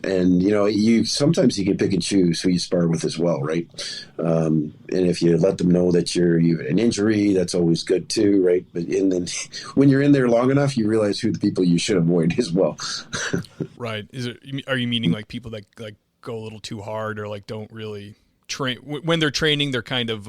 And sometimes you can pick and choose who you spar with as well, right? And if you let them know that you've an injury, that's always good too, right? But then when you're in there long enough, you realize who the people you should avoid as well. Right? Are you meaning like people that like go a little too hard, or like don't really train when they're training? They're kind of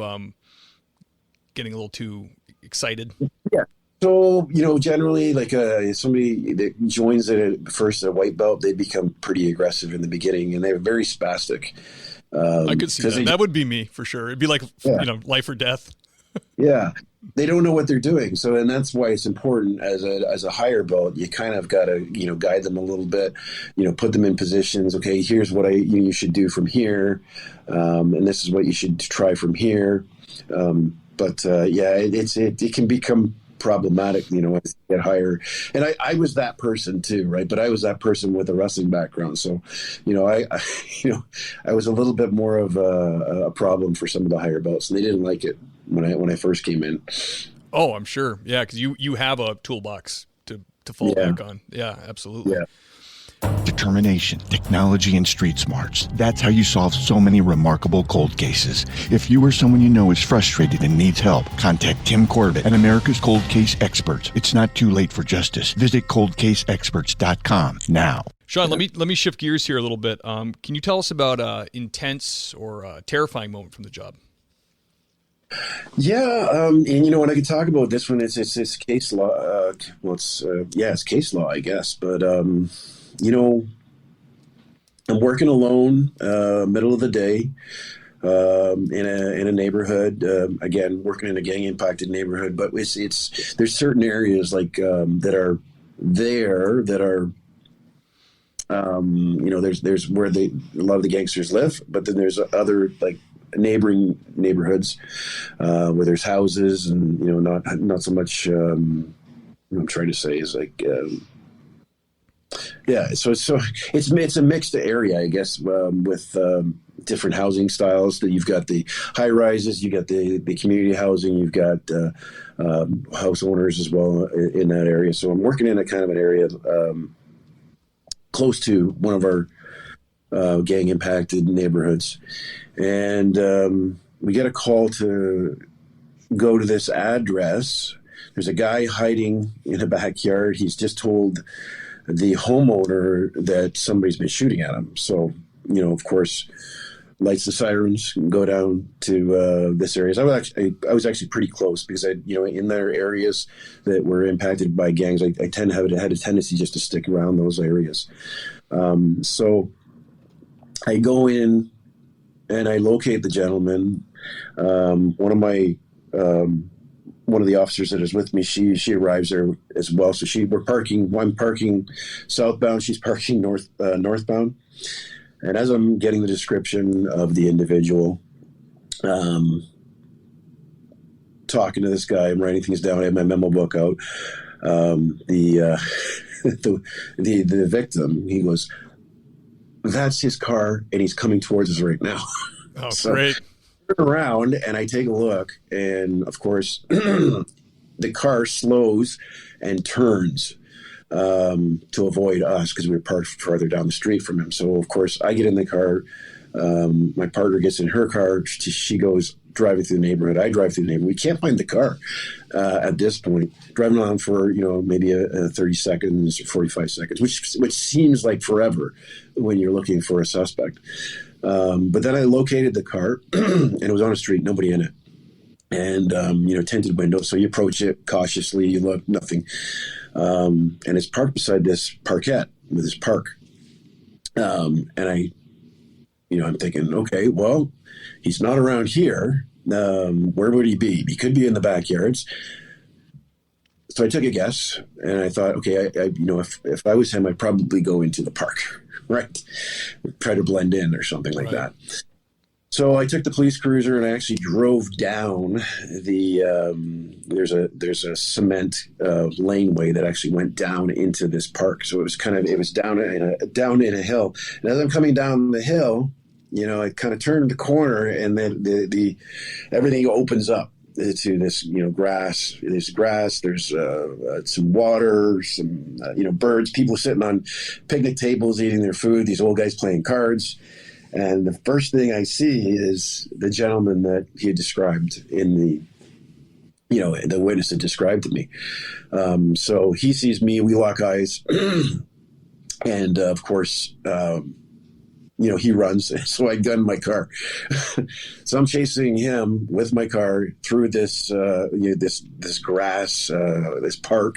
getting a little too excited. Yeah. So, generally, like somebody that joins first a white belt, they become pretty aggressive in the beginning, and they're very spastic. I could see that. That would be me for sure. It'd be like, life or death. Yeah. They don't know what they're doing. So, and that's why it's important as a higher belt, you kind of got to, guide them a little bit, put them in positions. Okay, here's what you should do from here. And this is what you should try from here. It can become problematic, as you get higher. And I was that person too, right? But I was that person with a wrestling background. So, I was a little bit more of a problem for some of the higher belts, and they didn't like it when I first came in. Oh, I'm sure. Yeah, because you have a toolbox to fall back on. Yeah, absolutely. Yeah. Determination, technology, and street smarts. That's how you solve so many remarkable cold cases. If you or someone you know is frustrated and needs help, contact Tim Corbett at America's Cold Case Experts. It's not too late for justice. Visit coldcaseexperts.com now. Shawn, let me shift gears here a little bit. Can you tell us about an intense or terrifying moment from the job? Yeah, and when I can talk about this one, it's case law. It's case law, I guess. But I'm working alone, middle of the day, in a neighborhood. Again, working in a gang impacted neighborhood, but there's certain areas like that are there that are. There's where a lot of the gangsters live, but then there's other like neighboring neighborhoods where there's houses and not so much. What I'm trying to say is like. So it's a mixed area, I guess, with different housing styles. That you've got the high rises, you got the community housing, you've got house owners as well in that area. So I'm working in a kind of an area close to one of our gang impacted neighborhoods, and we get a call to go to this address. There's a guy hiding in a backyard. He's just told the homeowner that somebody's been shooting at him. So, of course, lights the sirens, go down to this area. I was actually pretty close because in their areas that were impacted by gangs, I tend to had a tendency just to stick around those areas. So I go in and I locate the gentleman. One of the officers that is with me, she arrives there as well. So I'm parking southbound, she's parking northbound. And as I'm getting the description of the individual, talking to this guy, I'm writing things down. I have my memo book out. The victim, he goes, "That's his car, and he's coming towards us right now." Oh, so, great. Turn around and I take a look, and of course the car slows and turns to avoid us because we were parked farther down the street from him. So, of course, I get in the car. My partner gets in her car. She goes driving through the neighborhood. I drive through the neighborhood. We can't find the car at this point. Driving on for, maybe a 30 seconds or 45 seconds, which seems like forever when you're looking for a suspect. But then I located the car, and it was on a street, nobody in it. And, tinted windows. So you approach it cautiously, you look, nothing. And it's parked beside this parkette with this park. And I'm thinking, okay, well, he's not around here. Where would he be? He could be in the backyards. So I took a guess, and I thought, okay, if I was him, I'd probably go into the park, right? Try to blend in or something like that. So I took the police cruiser and I actually drove down there's a cement laneway that actually went down into this park. So it was down in a hill. And as I'm coming down the hill, I kind of turned the corner, and then the everything opens up to this, grass. There's grass. There's some water, some birds, people sitting on picnic tables eating their food. These old guys playing cards. And the first thing I see is the gentleman that he had described in the witness had described to me. So he sees me, we lock eyes. And of course, he runs. So I gun my car. So I'm chasing him with my car through this, this grass, this park.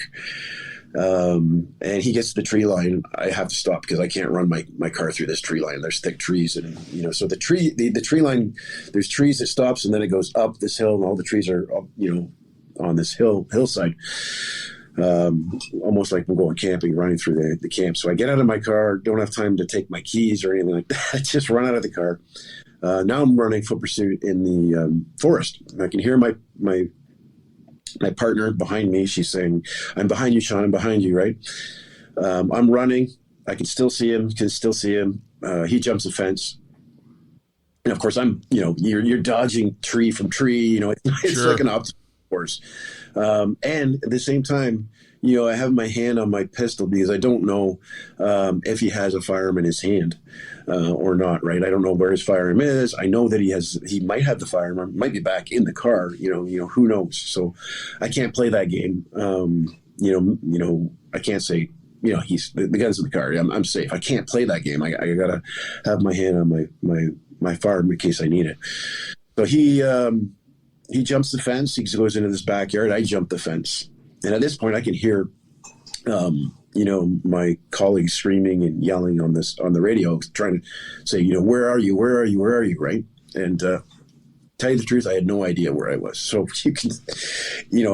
And he gets to the tree line. I have to stop because I can't run my car through this tree line. There's thick trees, and so the tree line. There's trees that stops, and then it goes up this hill, and all the trees are on this hillside. Almost like we're going camping, running through the camp. So I get out of my car. Don't have time to take my keys or anything like that. Just run out of the car. Now I'm running foot pursuit in the forest. I can hear my partner behind me. She's saying, "I'm behind you, Shawn. I'm behind you." Right? I'm running. I can still see him. He jumps the fence, and of course, I'm. You're dodging tree from tree. It's Sure. like an obstacle course. And at the same time, I have my hand on my pistol because I don't know if he has a firearm in his hand or not. Right? I don't know where his firearm is. I know that he might have the firearm, might be back in the car. Who knows? So I can't play that game. I can't say, he's the gun's in the car. I'm safe. I can't play that game. I gotta have my hand on my firearm in case I need it. So he jumps the fence. He goes into this backyard. I jump the fence. And at this point, I can hear, my colleagues screaming and yelling on the radio, trying to say, where are you? Where are you? Where are you? Right. And tell you the truth, I had no idea where I was. So you can,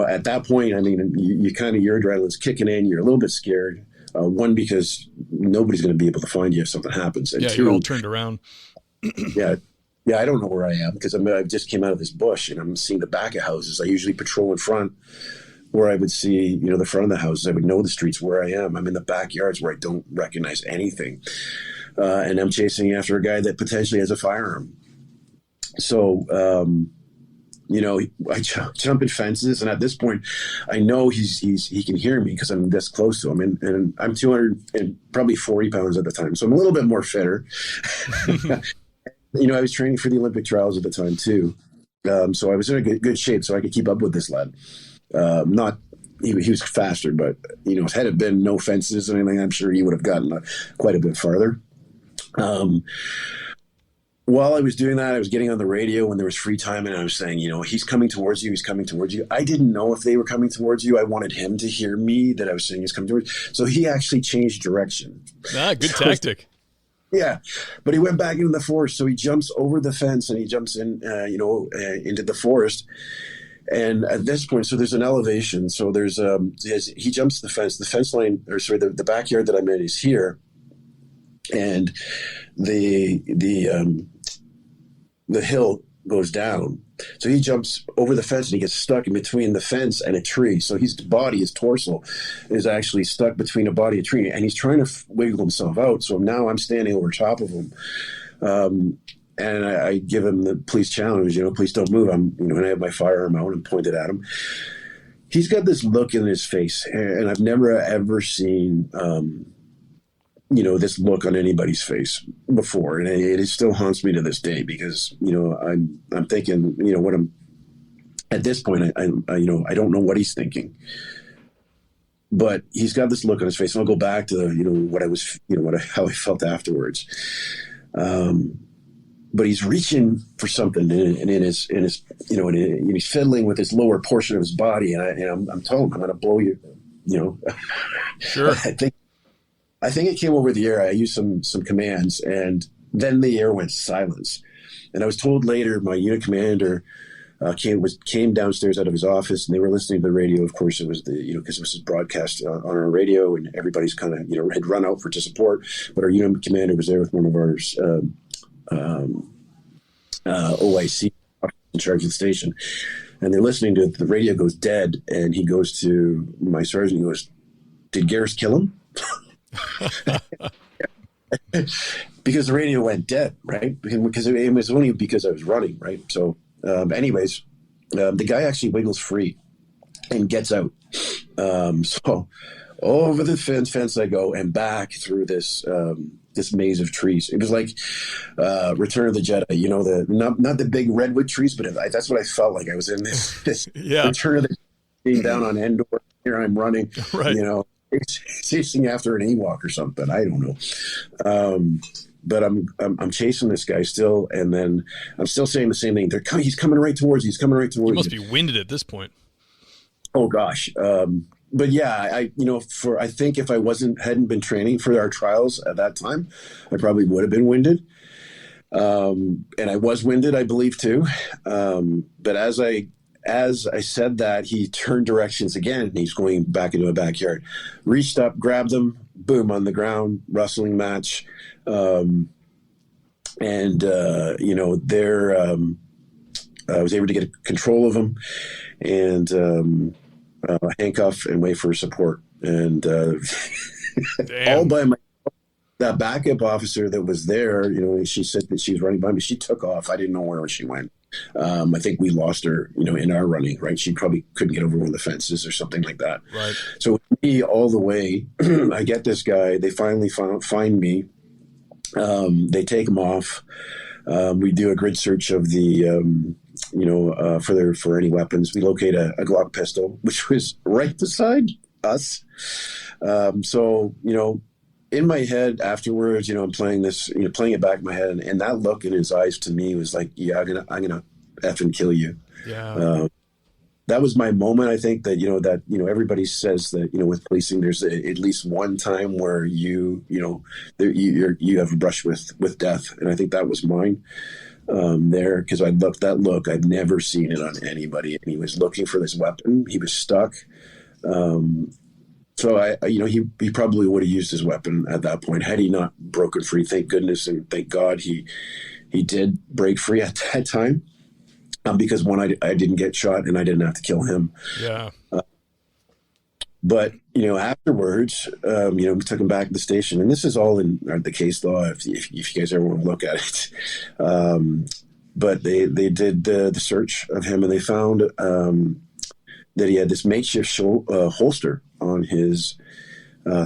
at that point, I mean, you kind of, your adrenaline's kicking in. You're a little bit scared. One, because nobody's going to be able to find you if something happens. And two, you're all turned around. Yeah, I don't know where I am because I just came out of this bush and I'm seeing the back of houses. I usually patrol in front where I would see, the front of the houses. I would know the streets where I am. I'm in the backyards where I don't recognize anything. And I'm chasing after a guy that potentially has a firearm. So, I jump in fences. And at this point, I know he can hear me because I'm this close to him. And I'm 240 pounds at the time. So I'm a little bit more fitter. I was training for the Olympic trials at the time too. So I was in a good shape so I could keep up with this lad. He was faster, but, had it been no fences or anything, I'm sure he would have gotten quite a bit farther. While I was doing that, I was getting on the radio when there was free time and I was saying, he's coming towards you. He's coming towards you. I didn't know if they were coming towards you. I wanted him to hear me that I was saying he's coming towards you. So he actually changed direction. Good tactic. Yeah, but he went back into the forest. So he jumps over the fence and he jumps in, into the forest. And at this point, so there's an elevation. So there's he jumps the fence. The fence line, the backyard that I'm in is here, and the hill goes down. So he jumps over the fence and he gets stuck in between the fence and a tree. So his torso is actually stuck between a body and a tree, and he's trying to wiggle himself out. So now I'm standing over top of him. And I give him the police challenge, please don't move. And I have my firearm out and pointed at him. he's got this look in his face, and I've never ever seen, this look on anybody's face before, and it still haunts me to this day because I'm thinking, what I'm at this point, I don't know what he's thinking, but he's got this look on his face, and I'll go back to how I felt afterwards. But he's reaching for something, and he's fiddling with his lower portion of his body, and I'm telling him, I'm going to blow you, Sure. I think it came over the air. I used some commands, and then the air went silence. And I was told later my unit commander came downstairs out of his office, and they were listening to the radio. Of course, it was because it was his broadcast on our radio, and everybody's kind of had run out to support. But our unit commander was there with one of our OIC in charge of the station, and they're listening to it. The radio goes dead, and he goes to my sergeant. He goes, "Did Geris kill him?" Because the radio went dead, right? Because it was only because I was running, right? So, the guy actually wiggles free and gets out. So over the fence I go, and back through this maze of trees. It was like Return of the Jedi, not the big redwood trees, but that's what I felt like. I was in this Yeah. Return of the Jedi down on Endor. Here I'm running, Right. chasing after an Ewok or something. I don't know. But I'm chasing this guy still, and then I'm still saying the same thing. He's coming right towards you. He's coming right towards you. You must be winded at this point. Oh gosh. But yeah, I think if I hadn't been training for our trials at that time, I probably would have been winded. And I was winded, I believe too. But as I said that, he turned directions again, and he's going back into a backyard. Reached up, grabbed him, boom, on the ground, wrestling match. I was able to get control of him and handcuff and wait for support. And all by myself. That backup officer that was there, she said that she was running by me. She took off. I didn't know where she went. I think we lost her, in our running, right? She probably couldn't get over one of the fences or something like that. Right. So with me all the way, I get this guy. They finally find me. They take him off. We do a grid search of the, for any weapons. We locate a Glock pistol, which was right beside us. In my head afterwards, I'm playing this, playing it back in my head, and that look in his eyes to me was like, yeah, I'm gonna effing kill you. Yeah. That was my moment. I think that, everybody says that, with policing, there's at least one time where you have a brush with death. And I think that was mine there, because that look, I'd never seen it on anybody. And he was looking for this weapon. He was stuck. So he probably would have used his weapon at that point had he not broken free. Thank goodness and thank God he did break free at that time, because I didn't get shot and I didn't have to kill him. Yeah. But afterwards, we took him back to the station, and this is all in the case law if you guys ever want to look at it. But they did the search of him, and they found that he had this makeshift holster on his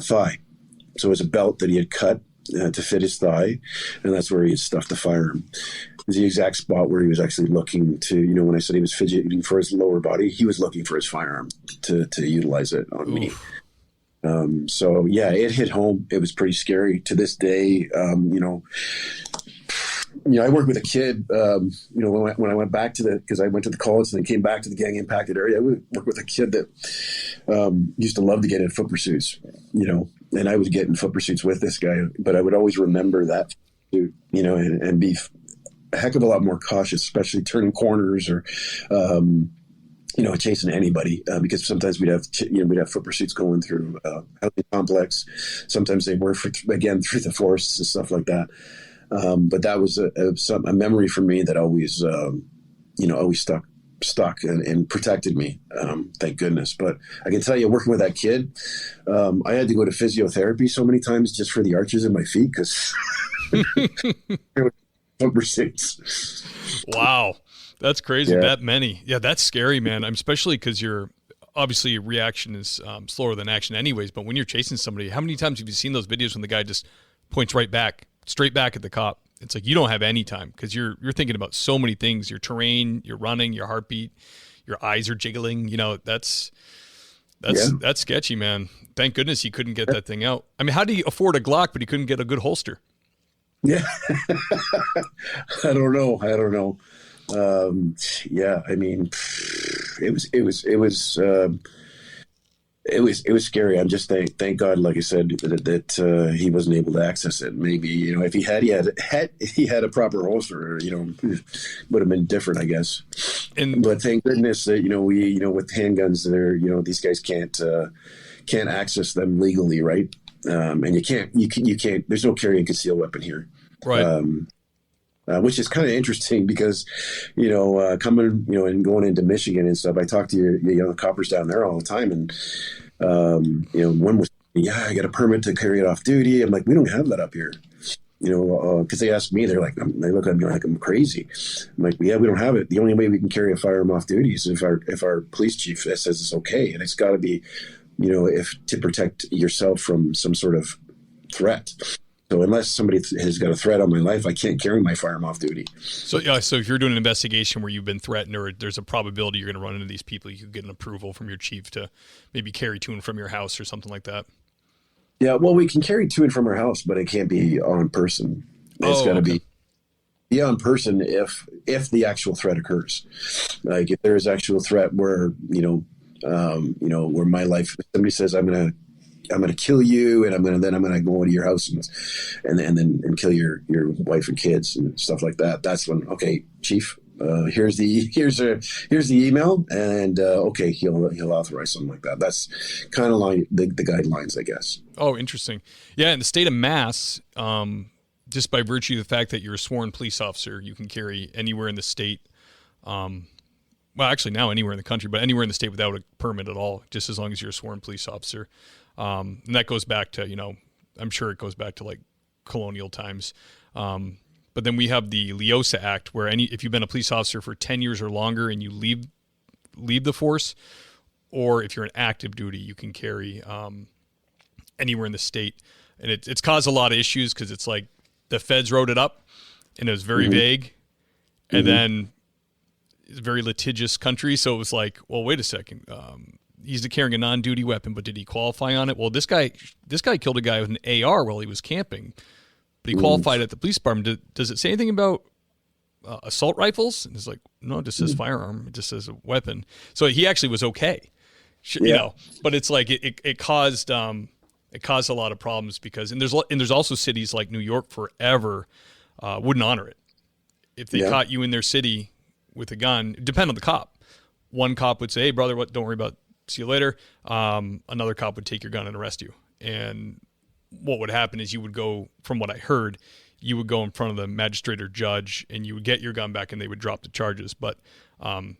thigh. So it was a belt that he had cut to fit his thigh, and that's where he had stuffed the firearm. It was the exact spot where he was actually looking to, when I said he was fidgeting for his lower body, he was looking for his firearm to utilize it on me. So yeah, it hit home. It was pretty scary to this day. I worked with a kid, when I went back because I went to the college and then came back to the gang impacted area. I worked with a kid that used to love to get in foot pursuits, and I was getting foot pursuits with this guy, but I would always remember that, and be a heck of a lot more cautious, especially turning corners or, chasing anybody, because sometimes we'd have foot pursuits going through housing complex. Sometimes they were through the forests and stuff like that. But that was a memory for me that always, always stuck and protected me. Thank goodness. But I can tell you, working with that kid, I had to go to physiotherapy so many times just for the arches in my feet because foot pursuits. Wow. That's crazy. Yeah. That many. Yeah, that's scary, man. I'm especially because you're obviously reaction is slower than action anyways, but when you're chasing somebody, how many times have you seen those videos when the guy just points straight back at the cop? It's like you don't have any time because you're thinking about so many things, your terrain, your running, your heartbeat, your eyes are jiggling. That's sketchy, man. Thank goodness he couldn't get that thing out. I mean, how do you afford a Glock, but he couldn't get a good holster? Yeah. I don't know. Yeah, I mean, it was scary. I'm just thank God, like I said, that he wasn't able to access it. Maybe if he had a proper holster, would have been different, I guess. But thank goodness that we with handguns, there these guys can't access them legally, right? And you can't. There's no carry and conceal weapon here, right? Which is kind of interesting because, coming, and going into Michigan and stuff, I talk to your coppers down there all the time. And, one was, I got a permit to carry it off duty. I'm like, we don't have that up here, because they asked me, they look at me like I'm crazy. I'm like, yeah, we don't have it. The only way we can carry a firearm off duty is if our police chief says it's okay. And it's got to be, to protect yourself from some sort of threat. So unless somebody has got a threat on my life, I can't carry my firearm off duty. So if you're doing an investigation where you've been threatened or there's a probability you're going to run into these people, you could get an approval from your chief to maybe carry to and from your house or something like that. Yeah, well, we can carry to and from our house, but it can't be on person. It's got to be on person if the actual threat occurs. Like if there is actual threat where where my life, somebody says I'm gonna kill you, and I'm gonna go into your house and kill your wife and kids and stuff like that. That's when, okay, chief, here's the email, and okay, he'll authorize something like that. That's kind of like the guidelines, I guess. Oh, interesting. Yeah, in the state of Mass, just by virtue of the fact that you're a sworn police officer, you can carry anywhere in the state. Well, actually now anywhere in the country, but anywhere in the state without a permit at all, just as long as you're a sworn police officer. And that goes back to, I'm sure it goes back to like colonial times. But then we have the Leosa Act where if you've been a police officer for 10 years or longer and you leave the force, or if you're in active duty, you can carry anywhere in the state. And it's caused a lot of issues because it's like the feds wrote it up and it was very vague. And then it's a very litigious country. So it was like, well, wait a second. He's carrying a non-duty weapon, but did he qualify on it? Well, this guy killed a guy with an AR while he was camping, but he qualified at the police department. Does it say anything about assault rifles? And it's like, no, it just says firearm. It just says a weapon. So he actually was okay, but it's like it caused a lot of problems because, and there's also cities like New York forever wouldn't honor it. If they caught you in their city with a gun, depend on the cop. One cop would say, hey, brother, don't worry about it. See you later. Another cop would take your gun and arrest you. And what would happen is you would go, from what I heard, you would go in front of the magistrate or judge and you would get your gun back and they would drop the charges. But I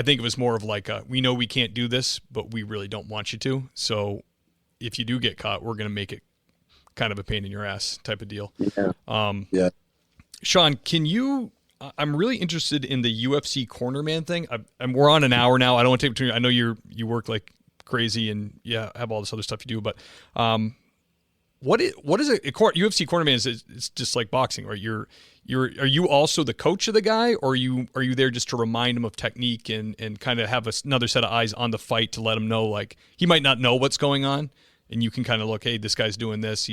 think it was more of like, we know we can't do this, but we really don't want you to. So if you do get caught, we're going to make it kind of a pain in your ass type of deal. Yeah. Shawn, I'm really interested in the UFC cornerman thing. We're on an hour now. I don't want to take too much. I know you work like crazy and have all this other stuff you do. But what is a UFC cornerman? It's just like boxing, right? Are you also the coach of the guy, or are you there just to remind him of technique and kind of have another set of eyes on the fight to let him know, like, he might not know what's going on, and you can kind of look, hey, this guy's doing this.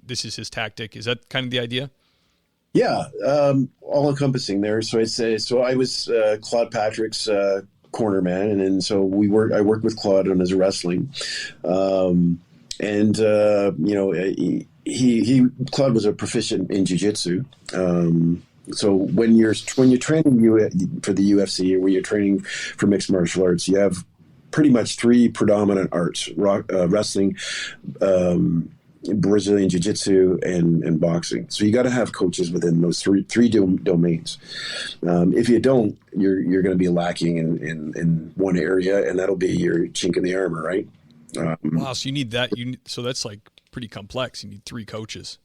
This is his tactic. Is that kind of the idea? Yeah, all encompassing there. So I was Claude Patrick's corner man, and so I worked with Claude on his wrestling, and Claude was a proficient in jujitsu. So when you're training for the UFC, or when you're training for mixed martial arts, you have pretty much three predominant arts: wrestling, Brazilian jiu-jitsu, and boxing. So you got to have coaches within those three domains. If you don't, you're going to be lacking in one area, and that'll be your chink in the armor, right? Wow. So you need that. So that's like pretty complex. You need three coaches.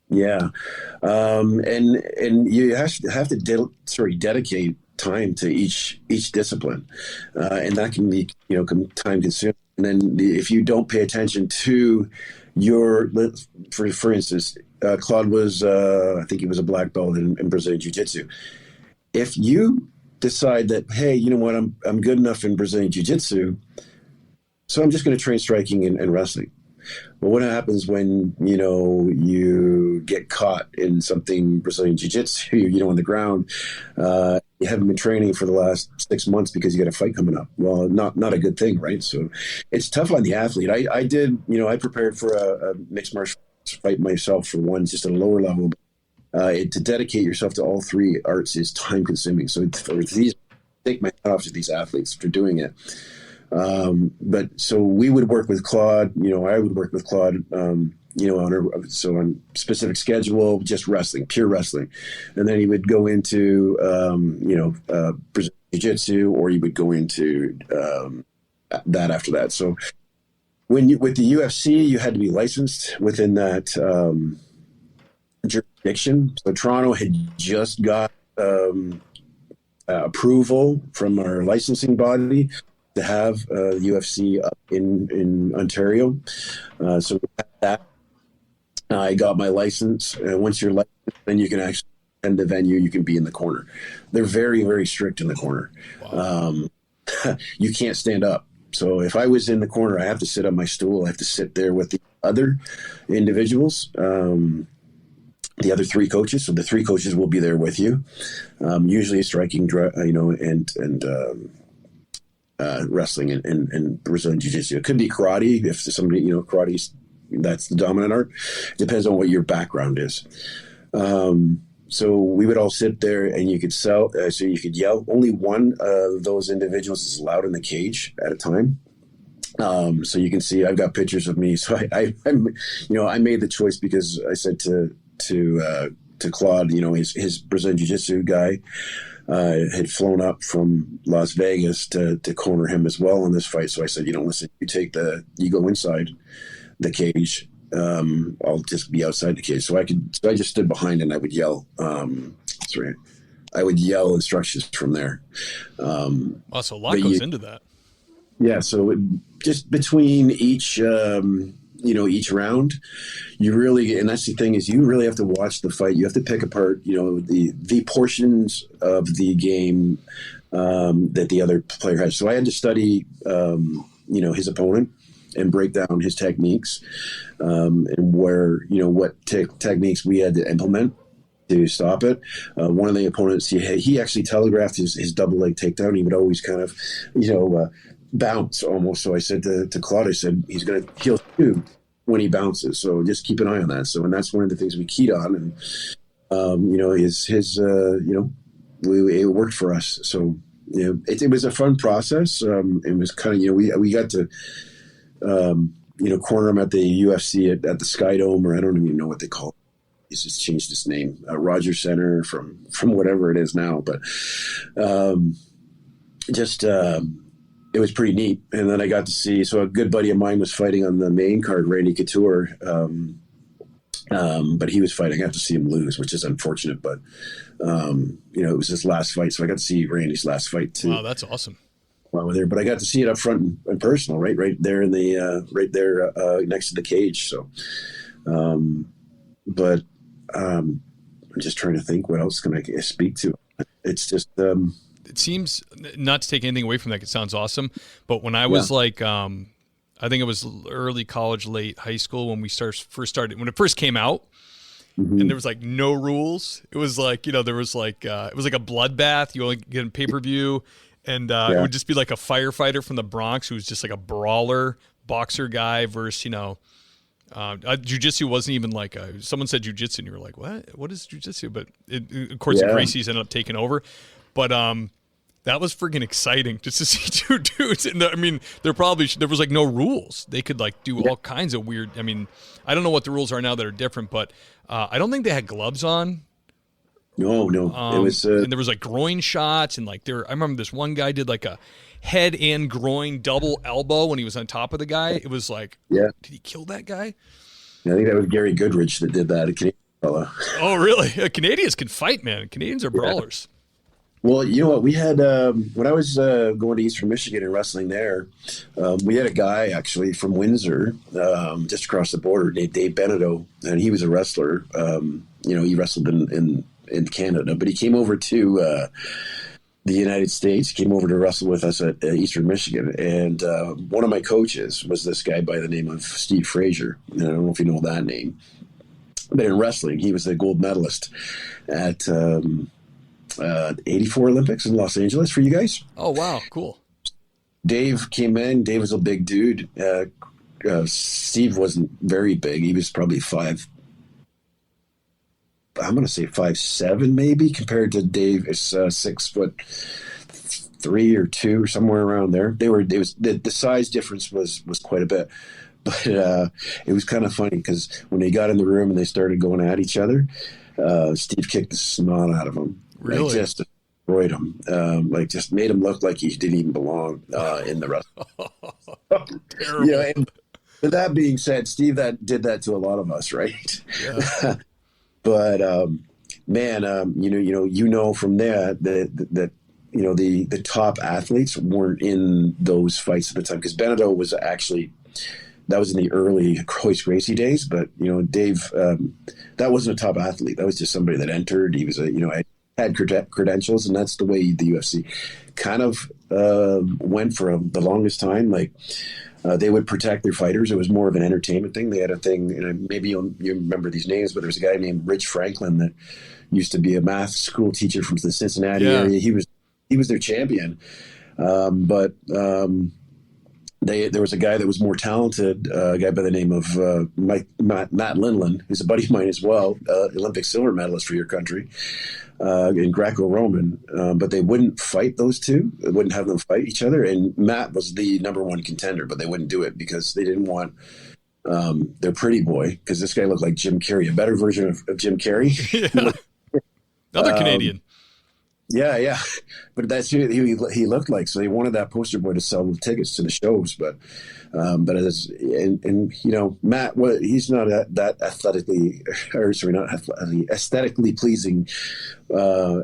Yeah. And you have to dedicate time to each discipline, and that can be time consuming. And then if you don't pay attention to your, for instance, Claude was I think he was a black belt in Brazilian Jiu-Jitsu. If you decide that, hey, you know what, I'm good enough in Brazilian Jiu-Jitsu, so I'm just going to train striking and wrestling. But what happens when, you get caught in something Brazilian Jiu-Jitsu, on the ground, you haven't been training for the last 6 months because you got a fight coming up. Well, not a good thing, right? So it's tough on the athlete. I prepared for a mixed martial arts fight myself for one, just at a lower level. To dedicate yourself to all three arts is time consuming. So take my hat off to these athletes for doing it. But so we would work with Claude, I would work with Claude, on specific schedule, just wrestling, pure wrestling. And then he would go into, Brazilian Jiu-Jitsu, or he would go into, that after that. So with the UFC, you had to be licensed within that, jurisdiction. So Toronto had just got, approval from our licensing body to have UFC up in Ontario. So we had that. I got my license. And once you're licensed, then you can actually attend the venue. You can be in the corner. They're very, very strict in the corner. Wow. You can't stand up. So if I was in the corner, I have to sit on my stool. I have to sit there with the other individuals, the other three coaches. So the three coaches will be there with you. Usually striking, and wrestling and Brazilian Jiu-Jitsu. It could be karate if somebody, karate's, that's the dominant art. It depends on what your background is. So we would all sit there and you could so you could yell. Only one of those individuals is allowed in the cage at a time. So you can see, I've got pictures of me. So I made the choice because I said to Claude, his Brazilian Jiu-Jitsu guy, had flown up from Las Vegas to corner him as well in this fight. So I said, listen, you go inside the cage. I'll just be outside the cage. So I just stood behind and I would yell. That's right. I would yell instructions from there. So a lot goes into that. Yeah. So just between each round, you really, and that's the thing, is you really have to watch the fight. You have to pick apart, the portions of the game that the other player has. So I had to study, his opponent and break down his techniques, and where, what techniques we had to implement to stop it. One of the opponents, he actually telegraphed his double leg takedown. He would always kind of, bounce almost. So I said to Claude, I said, he'll shoot when he bounces. So just keep an eye on that. So, and that's one of the things we keyed on, and, it worked for us. So, it was a fun process. It was kind of, we got to, corner him at the UFC at the Sky Dome, or I don't even know what they call it. He's just changed his name, Rogers Center from whatever it is now. But, it was pretty neat. And then I got to see, so a good buddy of mine was fighting on the main card, Randy Couture. But he was fighting. I got to see him lose, which is unfortunate, but, it was his last fight. So I got to see Randy's last fight too. Wow, that's awesome. While we're there, but I got to see it up front and personal, right there in the, next to the cage. So, I'm just trying to think what else can I speak to. It's just, it seems, not to take anything away from that, it sounds awesome, but when I was I think it was early college, late high school, when we first started, when it first came out, and there was no rules. It was there was it was like a bloodbath. You only get a pay-per-view, and it would just be like a firefighter from the Bronx who was just like a brawler boxer guy versus, jiu-jitsu wasn't even someone said jiu-jitsu and you were like, what is jiu-jitsu? But of course the Gracies ended up taking over. But that was freaking exciting just to see two dudes. And there was no rules. They could do all kinds of weird. I don't know what the rules are now that are different, but I don't think they had gloves on. No. It was, and there was groin shots and I remember this one guy did a head and groin double elbow when he was on top of the guy. It was did he kill that guy? I think that was Gary Goodrich that did that, a Canadian fella. Oh, really? Canadians can fight, man. Canadians are brawlers. Well, you know what? We had, when I was going to Eastern Michigan and wrestling there, we had a guy actually from Windsor, just across the border, named Dave Benedetto, and he was a wrestler. He wrestled in Canada, but he came over to the United States, came over to wrestle with us at Eastern Michigan. And one of my coaches was this guy by the name of Steve Frazier. And I don't know if you know that name. But in wrestling, he was the gold medalist at 84 Olympics in Los Angeles for you guys. Oh, wow. Cool. Dave came in. Dave was a big dude. Steve wasn't very big. He was probably I'm going to say 5'7", maybe, compared to Dave is 6'3" or 2 or somewhere around there. The size difference was quite a bit, but it was kind of funny because when they got in the room and they started going at each other, Steve kicked the snot out of him. Really? Like, just destroyed him. Just made him look like he didn't even belong in the wrestling. Terrible. Yeah. But that being said, Steve did that to a lot of us, right? Yeah. But man, from that the top athletes weren't in those fights at the time, because Benedetto was actually, that was in the early Royce Gracie days. But Dave, that wasn't a top athlete. That was just somebody that entered. He was had credentials, and that's the way the UFC kind of went for the longest time. Like, they would protect their fighters. It was more of an entertainment thing. They had a thing, and maybe you remember these names, but there was a guy named Rich Franklin that used to be a math school teacher from the Cincinnati area. He was their champion. There was a guy that was more talented, a guy by the name of Matt Lindland, who's a buddy of mine as well, Olympic silver medalist for your country, in Greco-Roman, but they wouldn't fight those two. They wouldn't have them fight each other. And Matt was the number one contender, but they wouldn't do it because they didn't want their pretty boy, because this guy looked like Jim Carrey, a better version of Jim Carrey. Yeah. Another Canadian. Yeah. But that's who he looked like. So they wanted that poster boy to sell the tickets to the shows. But Matt, he's not that aesthetically pleasing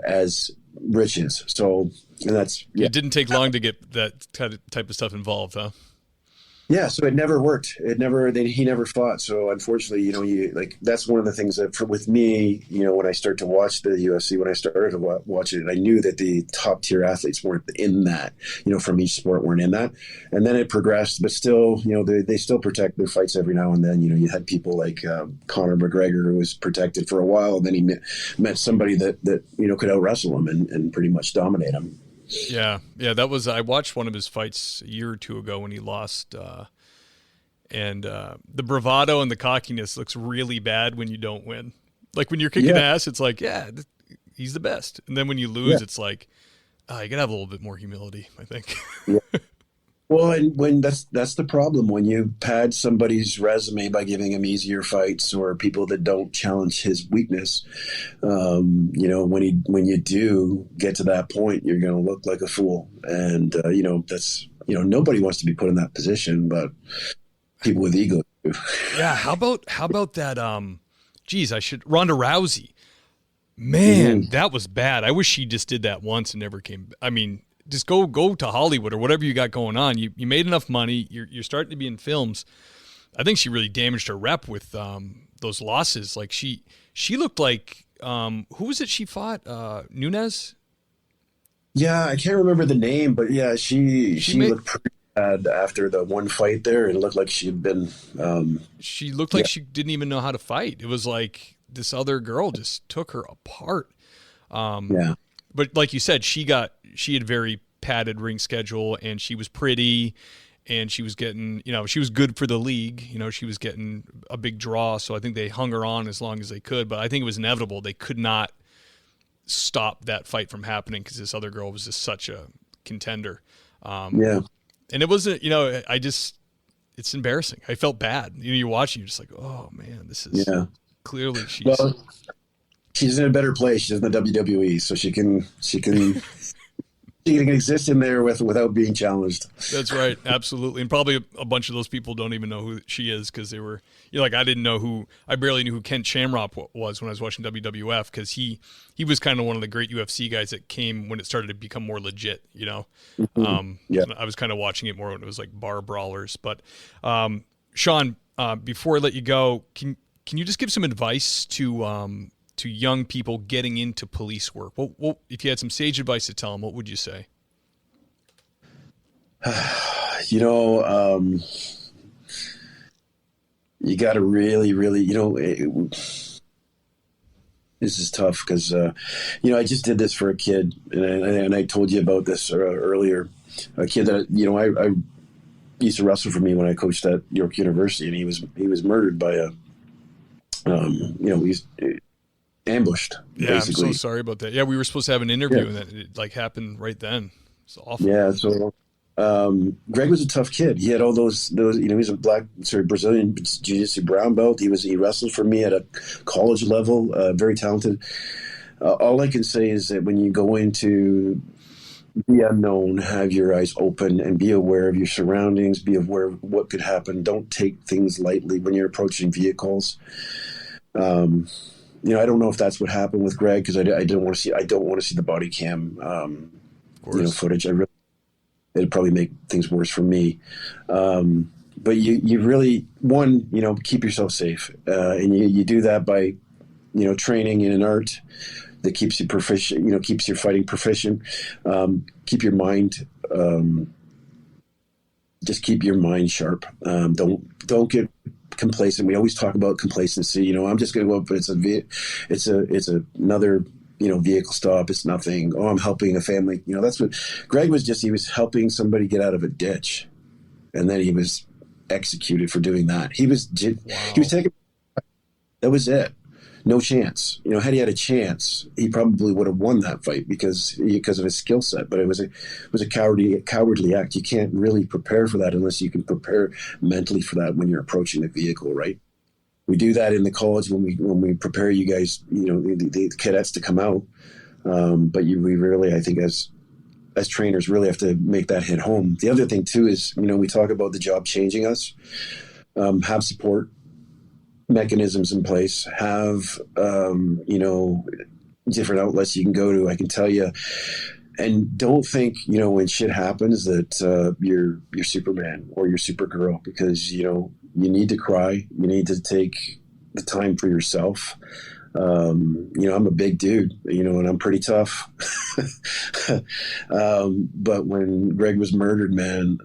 as Rich is. So, and that's, yeah. It didn't take long to get that type of stuff involved, huh? Yeah, so it never worked. He never fought. So unfortunately, that's one of the things that with me, when I start to watch the UFC, when I started to watch it, I knew that the top tier athletes weren't in that, from each sport weren't in that. And then it progressed, but still, they still protect their fights every now and then. You had people like Conor McGregor, who was protected for a while, and then he met somebody that could out wrestle him and pretty much dominate him. Yeah, I watched one of his fights a year or two ago when he lost, and the bravado and the cockiness looks really bad when you don't win. Like when you're kicking ass, it's like, he's the best. And then when you lose, it's like, you gotta have a little bit more humility, I think. Yeah. Well, and when that's the problem when you pad somebody's resume by giving him easier fights or people that don't challenge his weakness. When you do get to that point, you're going to look like a fool, and that's nobody wants to be put in that position, but people with ego do. Yeah, how about that? Ronda Rousey. Man, that was bad. I wish she just did that once and never came. I mean, just go to Hollywood or whatever you got going on. You made enough money. You're starting to be in films. I think she really damaged her rep with those losses. Like she looked like who was it she fought? Nunes? Yeah, I can't remember the name, but yeah, she looked pretty bad after the one fight there, and it looked like she had been. She looked like she didn't even know how to fight. It was like this other girl just took her apart. But like you said, she had very padded ring schedule, and she was pretty, and she was getting, she was good for the league. She was getting a big draw, so I think they hung her on as long as they could. But I think it was inevitable. They could not stop that fight from happening because this other girl was just such a contender. And it wasn't, it's embarrassing. I felt bad. You're watching, you're just like, oh man, this is clearly she's in a better place. She's in the WWE, so she can She can exist in there without being challenged. That's right, absolutely, and probably a bunch of those people don't even know who she is because they were, like, I barely knew who Kent Shamrock was when I was watching WWF because he was kind of one of the great UFC guys that came when it started to become more legit, Yeah. I was kind of watching it more when it was like bar brawlers. But Shawn, before I let you go, can you just give some advice to young people getting into police work? What if you had some sage advice to tell them, what would you say? You got to really, really, this is tough because, I just did this for a kid, and I told you about this earlier. A kid that, I used to wrestle for me when I coached at York University, and he was murdered by he's ambushed. Yeah, basically. I'm so sorry about that. Yeah, we were supposed to have an interview, and it happened right then. It's awful. Yeah, so Greg was a tough kid. He had all those he's a Brazilian jiu-jitsu brown belt. He wrestled for me at a college level, very talented. All I can say is that when you go into the unknown, have your eyes open and be aware of your surroundings, be aware of what could happen. Don't take things lightly when you're approaching vehicles. I don't know if that's what happened with Greg because I don't want to see the body cam footage. It'd probably make things worse for me. But you really, keep yourself safe. And you do that by, training in an art that keeps you proficient, keeps your fighting proficient. Keep your mind, just keep your mind sharp. Don't get complacent. We always talk about complacency. I'm just going to go up, but it's another vehicle stop. It's nothing. Oh, I'm helping a family. That's what Greg was he was helping somebody get out of a ditch, and then he was executed for doing that. He was taking, that was it. No chance. Had he had a chance, he probably would have won that fight because of his skill set. But it was a cowardly act. You can't really prepare for that unless you can prepare mentally for that when you're approaching the vehicle, right? We do that in the college when we prepare you guys, the cadets to come out. But we really, I think, as trainers, really have to make that hit home. The other thing too is, we talk about the job changing us. Have support mechanisms in place. Have different outlets you can go to. I can tell you, and don't think when shit happens that you're Superman or you're Supergirl, because you need to cry. You need to take the time for yourself. I'm a big dude, and I'm pretty tough. But when Greg was murdered, man,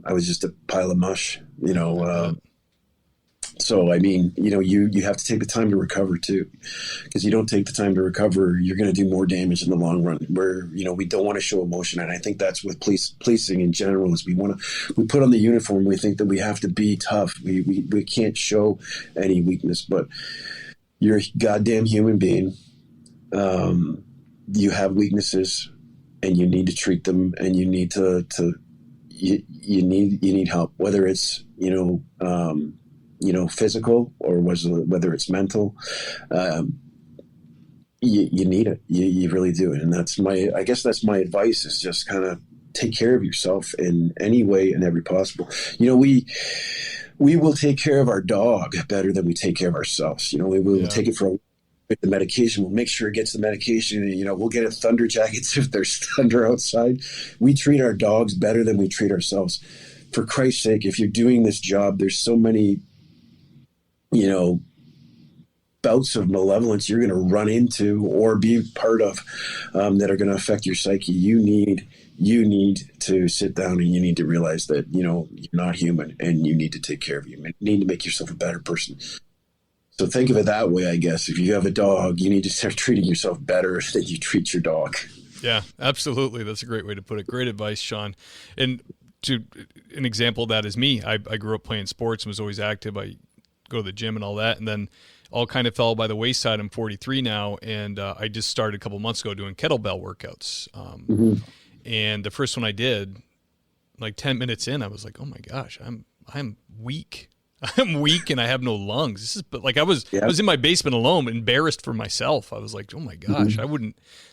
I was just a pile of mush, So, you have to take the time to recover too, because you don't take the time to recover, you're going to do more damage in the long run. Where, we don't want to show emotion. And I think that's with policing in general is we put on the uniform. We think that we have to be tough. We can't show any weakness, but you're a goddamn human being. You have weaknesses and you need to treat them, and you need you need help, whether it's, physical or whether it's mental. You need it. You really do. And I guess that's my advice, is just kind of take care of yourself in any way and every possible. We will take care of our dog better than we take care of ourselves. We will take it for the medication. We'll make sure it gets the medication. We'll get a thunder jackets if there's thunder outside. We treat our dogs better than we treat ourselves. For Christ's sake, if you're doing this job, there's so many, bouts of malevolence you're going to run into or be part of that are going to affect your psyche. You need to sit down and you need to realize that, you're not human, and you need to take care of you. You need to make yourself a better person. So think of it that way, I guess. If you have a dog, you need to start treating yourself better than you treat your dog. Yeah, absolutely. That's a great way to put it. Great advice, Shawn. And an example of that is me. I grew up playing sports and was always active. I go to the gym and all that, and then all kind of fell by the wayside. I'm 43 now, and I just started a couple months ago doing kettlebell workouts. And the first one I did, like 10 minutes in, I was like, oh my gosh, I'm weak. I'm weak and I have no lungs. I was in my basement alone, embarrassed for myself. I was like, oh my gosh,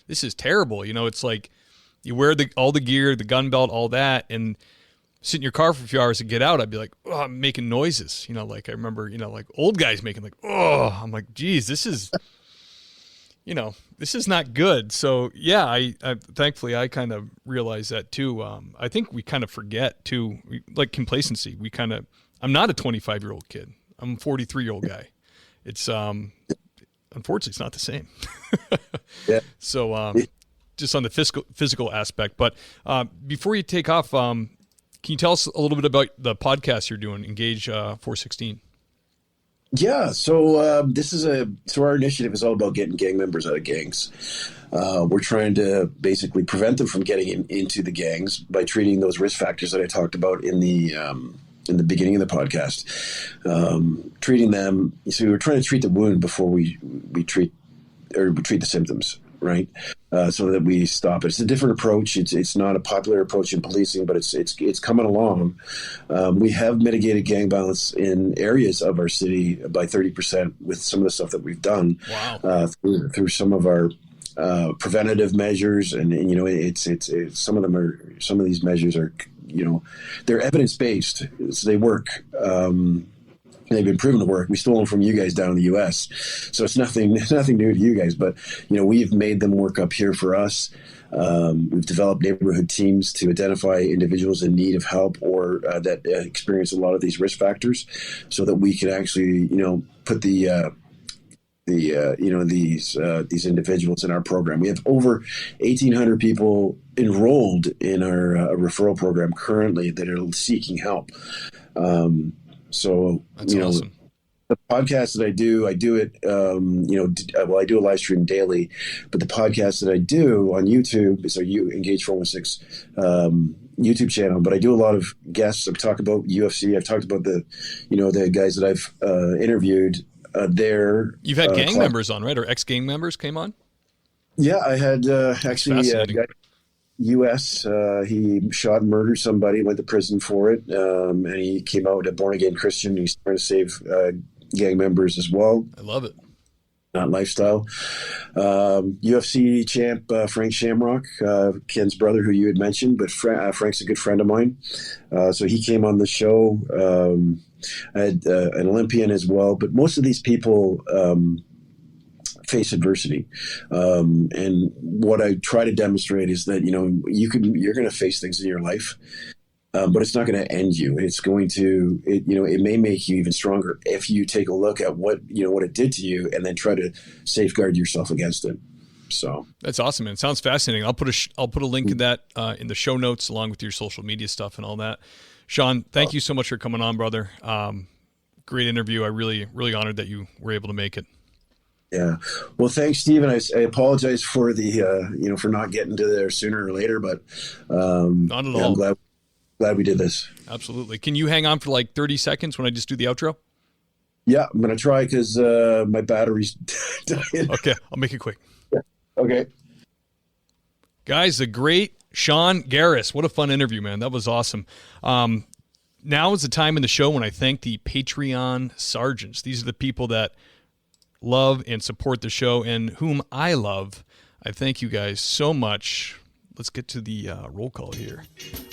this is terrible. It's like you wear all the gear, the gun belt, all that, and sit in your car for a few hours and get out, I'd be like, oh, I'm making noises. Like I remember, like old guys making like, oh, I'm like, geez, this is, this is not good. So yeah, I thankfully I kind of realized that too. I think we kind of forget too, like complacency. I'm not a 25-year-old kid. I'm a 43-year-old guy. It's, unfortunately it's not the same. Yeah. So, just on the physical aspect, but, before you take off, can you tell us a little bit about the podcast you're doing, Engage 416? Yeah, so our initiative is all about getting gang members out of gangs. We're trying to basically prevent them from getting into the gangs by treating those risk factors that I talked about in the beginning of the podcast. Treating them, so we're trying to treat the wound before we treat the symptoms, right? So that we stop it. It's a different approach. It's not a popular approach in policing, but it's coming along. We have mitigated gang violence in areas of our city by 30% with some of the stuff that we've done. Wow. Through some of our preventative measures, and it's some of these measures are, they're evidence-based, so they work. They've been proven to work. We stole them from you guys down in the U.S., so it's nothing new to you guys. But we've made them work up here for us. We've developed neighborhood teams to identify individuals in need of help or that experience a lot of these risk factors, so that we can actually put these individuals in our program. We have over 1,800 people enrolled in our referral program currently that are seeking help. So that's awesome. The podcast that I do it, I do a live stream daily, but the podcast that I do on YouTube is our Engage 416 YouTube channel. But I do a lot of guests. I've talked about UFC. I've talked about the guys that I've interviewed there. You've had gang members on, right? Or ex-gang members came on? Yeah, I had actually a guy U.S. He shot and murdered somebody, went to prison for it, and he came out a born-again Christian. He's trying to save gang members as well. I love it. Not lifestyle. UFC champ Frank Shamrock, Ken's brother, who you had mentioned, but Frank's a good friend of mine. So he came on the show. I had an Olympian as well, but most of these people face adversity. And what I try to demonstrate is that, you're going to face things in your life, but it's not going to end you. It's going to, it may make you even stronger if you take a look at what it did to you and then try to safeguard yourself against it. So that's awesome, man. It sounds fascinating. I'll put a link in that in the show notes along with your social media stuff and all that. Shawn, thank you so much for coming on, brother. Great interview. I really, really honored that you were able to make it. Yeah. Well, thanks, Stephen. I apologize for the, for not getting to there sooner or later, but not at all. I'm glad we did this. Absolutely. Can you hang on for like 30 seconds when I just do the outro? Yeah, I'm going to try because my battery's dying. Okay. I'll make it quick. Yeah. Okay. Guys, the great Shawn Geris. What a fun interview, man. That was awesome. Now is the time in the show when I thank the Patreon sergeants. These are the people that love and support the show and whom I love. I thank you guys so much. Let's get to the roll call here.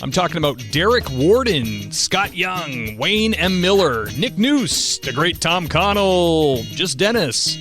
I'm talking about Derek Warden, Scott Young, Wayne M. Miller, Nick Noose, the great Tom Connell, Just Dennis,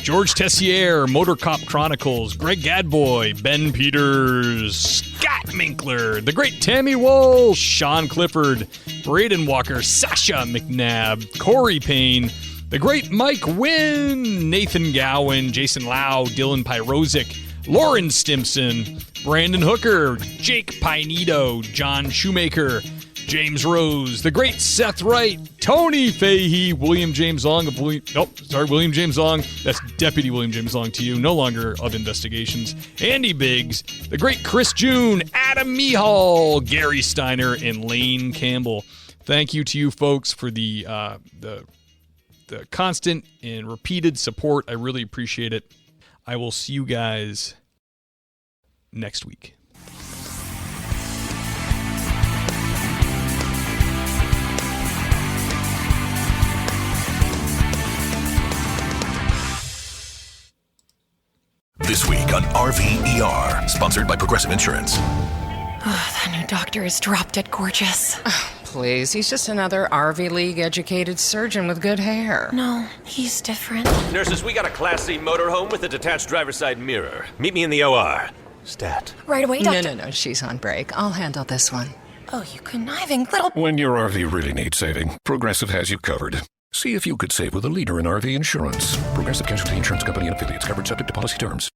George Tessier, Motor Cop Chronicles, Greg Gadboy, Ben Peters, Scott Minkler, the great Tammy Walsh, Sean Clifford, Braden Walker, Sasha McNabb, Corey Payne, the great Mike Wynn, Nathan Gowan, Jason Lau, Dylan Pyrozic, Lauren Stimson, Brandon Hooker, Jake Pinedo, John Shoemaker, James Rose, the great Seth Wright, Tony Fahey, William James Long William James Long. That's Deputy William James Long to you, no longer of investigations. Andy Biggs, the great Chris June, Adam Mehall, Gary Steiner, and Lane Campbell. Thank you to you folks for the constant and repeated support. I really appreciate it. I will see you guys next week. This week on RVER, sponsored by Progressive Insurance. That new doctor is drop dead gorgeous. Please, he's just another RV League educated surgeon with good hair. No, he's different. Nurses, we got a Class C motorhome with a detached driver's side mirror. Meet me in the OR. Stat. Right away, doctor. No, she's on break. I'll handle this one. Oh, you conniving little... When your RV really needs saving, Progressive has you covered. See if you could save with a leader in RV insurance. Progressive Casualty Insurance Company and affiliates, covered subject to policy terms.